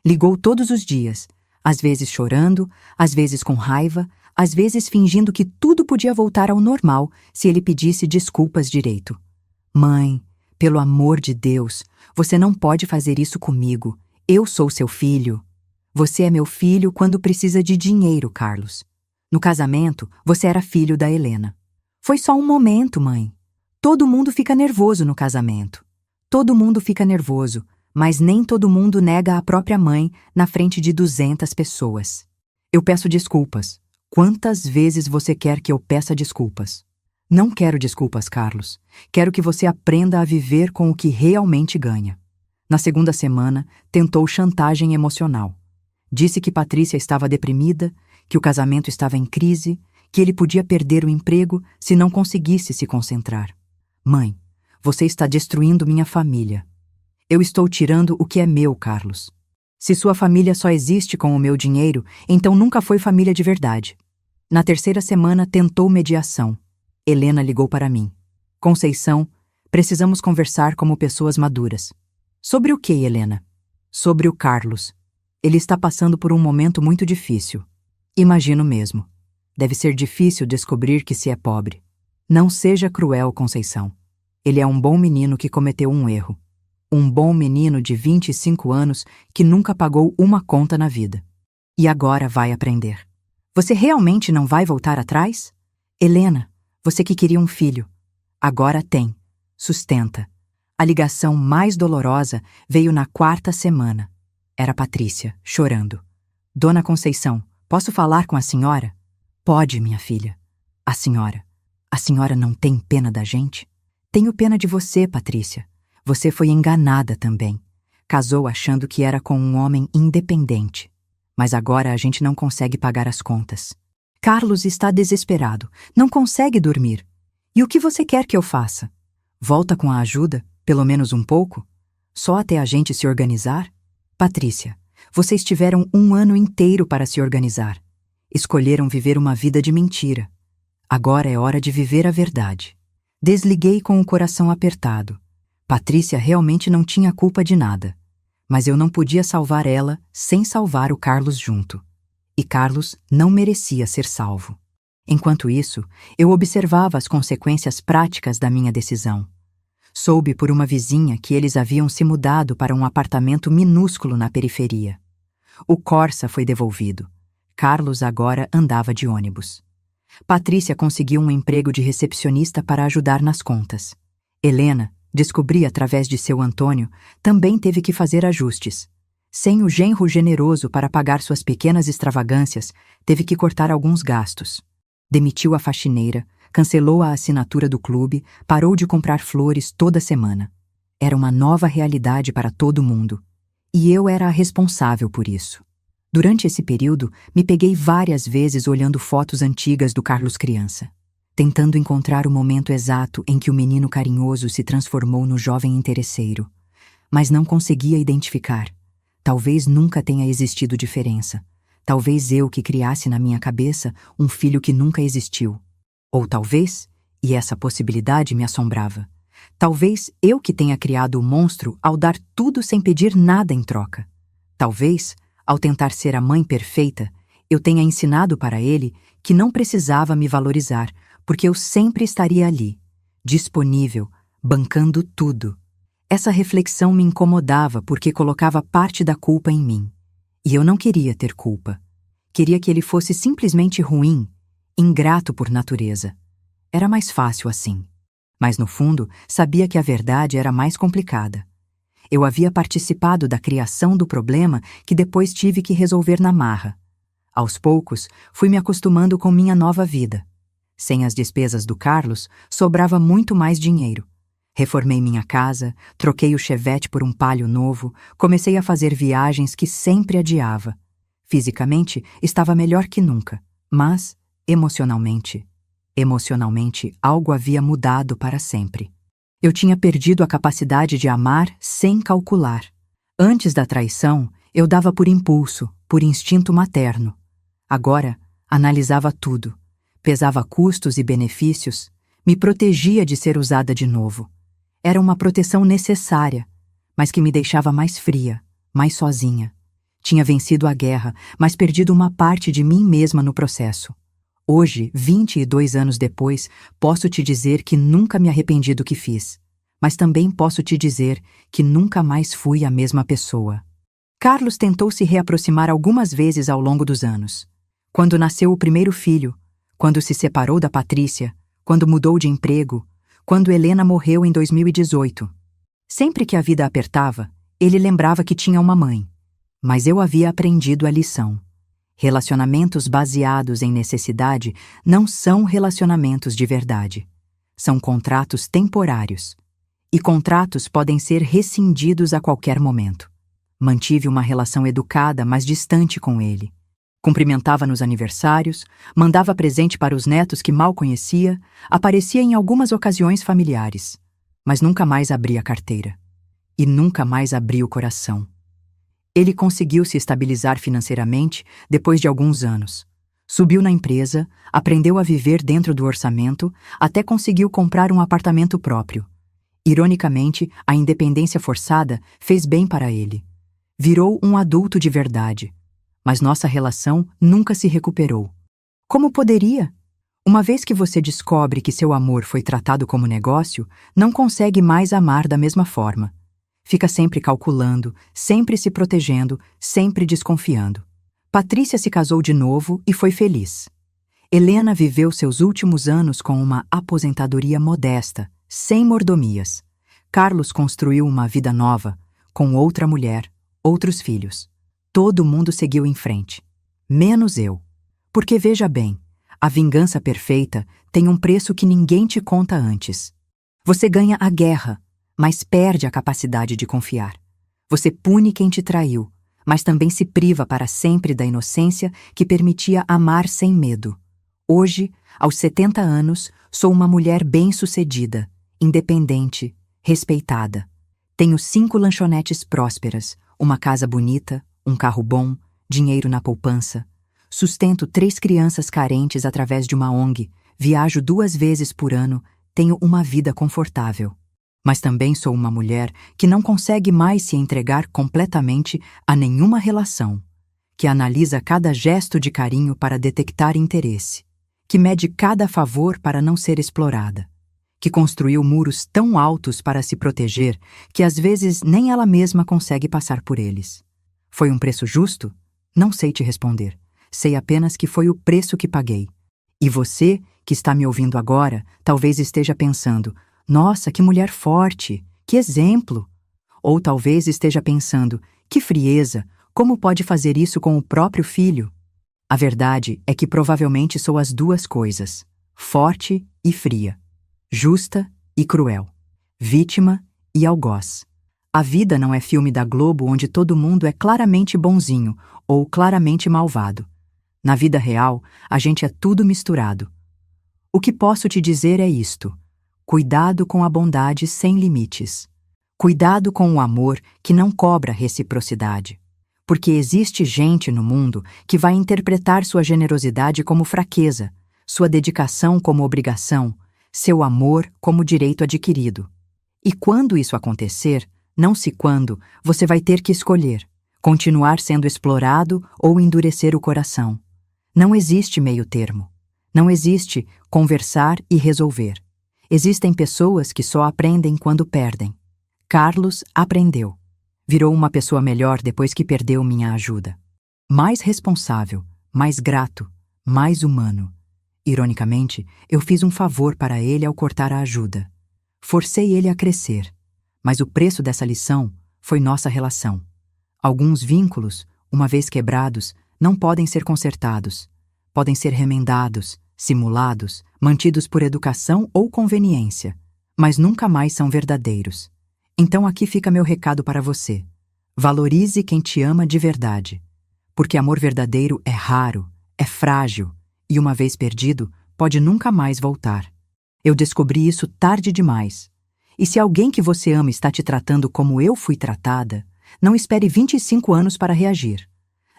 Ligou todos os dias, às vezes chorando, às vezes com raiva, às vezes fingindo que tudo podia voltar ao normal se ele pedisse desculpas direito. Mãe, pelo amor de Deus, você não pode fazer isso comigo. Eu sou seu filho. Você é meu filho quando precisa de dinheiro, Carlos. No casamento, você era filho da Helena. Foi só um momento, mãe. Todo mundo fica nervoso no casamento. Todo mundo fica nervoso, mas nem todo mundo nega a própria mãe na frente de 200 pessoas. Eu peço desculpas. Quantas vezes você quer que eu peça desculpas? Não quero desculpas, Carlos. Quero que você aprenda a viver com o que realmente ganha. Na segunda semana, tentou chantagem emocional. Disse que Patrícia estava deprimida, que o casamento estava em crise, que ele podia perder o emprego se não conseguisse se concentrar. Mãe, você está destruindo minha família. Eu estou tirando o que é meu, Carlos. Se sua família só existe com o meu dinheiro, então nunca foi família de verdade. Na terceira semana, tentou mediação. Helena ligou para mim. Conceição, precisamos conversar como pessoas maduras. Sobre o que, Helena? Sobre o Carlos. Ele está passando por um momento muito difícil. Imagino mesmo. Deve ser difícil descobrir que se é pobre. Não seja cruel, Conceição. Ele é um bom menino que cometeu um erro. Um bom menino de 25 anos que nunca pagou uma conta na vida. E agora vai aprender. Você realmente não vai voltar atrás? Helena, você que queria um filho. Agora tem. Sustenta. A ligação mais dolorosa veio na 4ª semana. Era Patrícia, chorando. Dona Conceição, posso falar com a senhora? Pode, minha filha. A senhora não tem pena da gente? Tenho pena de você, Patrícia. Você foi enganada também. Casou achando que era com um homem independente. Mas agora a gente não consegue pagar as contas. Carlos está desesperado, não consegue dormir. E o que você quer que eu faça? Volta com a ajuda, pelo menos um pouco? Só até a gente se organizar? Patrícia, vocês tiveram um ano inteiro para se organizar. Escolheram viver uma vida de mentira. Agora é hora de viver a verdade. Desliguei com o coração apertado. Patrícia realmente não tinha culpa de nada. Mas eu não podia salvar ela sem salvar o Carlos junto. E Carlos não merecia ser salvo. Enquanto isso, eu observava as consequências práticas da minha decisão. Soube por uma vizinha que eles haviam se mudado para um apartamento minúsculo na periferia. O Corsa foi devolvido. Carlos agora andava de ônibus. Patrícia conseguiu um emprego de recepcionista para ajudar nas contas. Helena, descobri através de seu Antônio, também teve que fazer ajustes. Sem o genro generoso para pagar suas pequenas extravagâncias, teve que cortar alguns gastos. Demitiu a faxineira, cancelou a assinatura do clube, parou de comprar flores toda semana. Era uma nova realidade para todo mundo. E eu era a responsável por isso. Durante esse período, me peguei várias vezes olhando fotos antigas do Carlos criança, tentando encontrar o momento exato em que o menino carinhoso se transformou no jovem interesseiro. Mas não conseguia identificar. Talvez nunca tenha existido diferença. Talvez eu que criasse na minha cabeça um filho que nunca existiu. Ou talvez, e essa possibilidade me assombrava, talvez eu que tenha criado o monstro ao dar tudo sem pedir nada em troca. Talvez, ao tentar ser a mãe perfeita, eu tenha ensinado para ele que não precisava me valorizar, porque eu sempre estaria ali, disponível, bancando tudo. Essa reflexão me incomodava porque colocava parte da culpa em mim. E eu não queria ter culpa. Queria que ele fosse simplesmente ruim, ingrato por natureza. Era mais fácil assim. Mas no fundo, sabia que a verdade era mais complicada. Eu havia participado da criação do problema que depois tive que resolver na marra. Aos poucos, fui me acostumando com minha nova vida. Sem as despesas do Carlos, sobrava muito mais dinheiro. Reformei minha casa, troquei o Chevette por um Palio novo, comecei a fazer viagens que sempre adiava. Fisicamente, estava melhor que nunca, mas, emocionalmente, algo havia mudado para sempre. Eu tinha perdido a capacidade de amar sem calcular. Antes da traição, eu dava por impulso, por instinto materno. Agora, analisava tudo, pesava custos e benefícios, me protegia de ser usada de novo. Era uma proteção necessária, mas que me deixava mais fria, mais sozinha. Tinha vencido a guerra, mas perdido uma parte de mim mesma no processo. Hoje, 22 anos depois, posso te dizer que nunca me arrependi do que fiz, mas também posso te dizer que nunca mais fui a mesma pessoa. Carlos tentou se reaproximar algumas vezes ao longo dos anos. Quando nasceu o primeiro filho, quando se separou da Patrícia, quando mudou de emprego, quando Helena morreu em 2018. Sempre que a vida apertava, ele lembrava que tinha uma mãe. Mas eu havia aprendido a lição. Relacionamentos baseados em necessidade não são relacionamentos de verdade. São contratos temporários. E contratos podem ser rescindidos a qualquer momento. Mantive uma relação educada, mas distante com ele. Cumprimentava nos aniversários, mandava presente para os netos que mal conhecia, aparecia em algumas ocasiões familiares. Mas nunca mais abri a carteira. E nunca mais abri o coração. Ele conseguiu se estabilizar financeiramente depois de alguns anos. Subiu na empresa, aprendeu a viver dentro do orçamento, até conseguiu comprar um apartamento próprio. Ironicamente, a independência forçada fez bem para ele. Virou um adulto de verdade. Mas nossa relação nunca se recuperou. Como poderia? Uma vez que você descobre que seu amor foi tratado como negócio, não consegue mais amar da mesma forma. Fica sempre calculando, sempre se protegendo, sempre desconfiando. Patrícia se casou de novo e foi feliz. Helena viveu seus últimos anos com uma aposentadoria modesta, sem mordomias. Carlos construiu uma vida nova, com outra mulher, outros filhos. Todo mundo seguiu em frente. Menos eu. Porque veja bem, a vingança perfeita tem um preço que ninguém te conta antes. Você ganha a guerra, mas perde a capacidade de confiar. Você pune quem te traiu, mas também se priva para sempre da inocência que permitia amar sem medo. Hoje, aos 70 anos, sou uma mulher bem-sucedida, independente, respeitada. Tenho 5 lanchonetes prósperas, uma casa bonita, um carro bom, dinheiro na poupança. Sustento 3 crianças carentes através de uma ONG, viajo 2 vezes por ano, tenho uma vida confortável. Mas também sou uma mulher que não consegue mais se entregar completamente a nenhuma relação, que analisa cada gesto de carinho para detectar interesse, que mede cada favor para não ser explorada, que construiu muros tão altos para se proteger que às vezes nem ela mesma consegue passar por eles. Foi um preço justo? Não sei te responder. Sei apenas que foi o preço que paguei. E você, que está me ouvindo agora, talvez esteja pensando: nossa, que mulher forte, que exemplo! Ou talvez esteja pensando: que frieza, como pode fazer isso com o próprio filho? A verdade é que provavelmente sou as 2 coisas, forte e fria, justa e cruel, vítima e algoz. A vida não é filme da Globo onde todo mundo é claramente bonzinho ou claramente malvado. Na vida real, a gente é tudo misturado. O que posso te dizer é isto: cuidado com a bondade sem limites. Cuidado com o amor que não cobra reciprocidade. Porque existe gente no mundo que vai interpretar sua generosidade como fraqueza, sua dedicação como obrigação, seu amor como direito adquirido. E quando isso acontecer, não se quando, você vai ter que escolher: continuar sendo explorado ou endurecer o coração. Não existe meio termo. Não existe conversar e resolver. Existem pessoas que só aprendem quando perdem. Carlos aprendeu. Virou uma pessoa melhor depois que perdeu minha ajuda. Mais responsável, mais grato, mais humano. Ironicamente, eu fiz um favor para ele ao cortar a ajuda. Forcei ele a crescer. Mas o preço dessa lição foi nossa relação. Alguns vínculos, uma vez quebrados, não podem ser consertados. Podem ser remendados, simulados, mantidos por educação ou conveniência, mas nunca mais são verdadeiros. Então aqui fica meu recado para você. Valorize quem te ama de verdade, porque amor verdadeiro é raro, é frágil, e uma vez perdido, pode nunca mais voltar. Eu descobri isso tarde demais. E se alguém que você ama está te tratando como eu fui tratada, não espere 25 anos para reagir.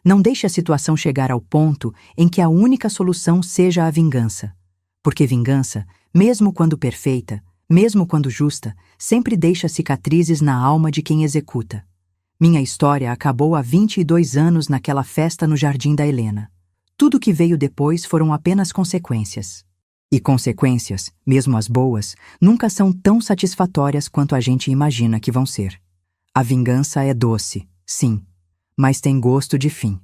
Não deixe a situação chegar ao ponto em que a única solução seja a vingança. Porque vingança, mesmo quando perfeita, mesmo quando justa, sempre deixa cicatrizes na alma de quem executa. Minha história acabou há 22 anos naquela festa no Jardim da Helena. Tudo que veio depois foram apenas consequências. E consequências, mesmo as boas, nunca são tão satisfatórias quanto a gente imagina que vão ser. A vingança é doce, sim, mas tem gosto de fim.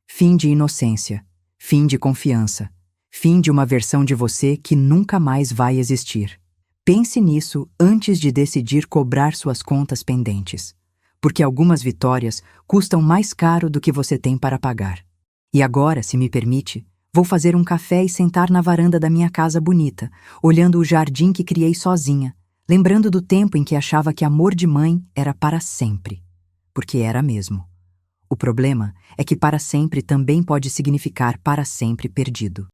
Fim de inocência, fim de confiança, fim de uma versão de você que nunca mais vai existir. Pense nisso antes de decidir cobrar suas contas pendentes, porque algumas vitórias custam mais caro do que você tem para pagar. E agora, se me permite, vou fazer um café e sentar na varanda da minha casa bonita, olhando o jardim que criei sozinha, lembrando do tempo em que achava que amor de mãe era para sempre. Porque era mesmo. O problema é que para sempre também pode significar para sempre perdido.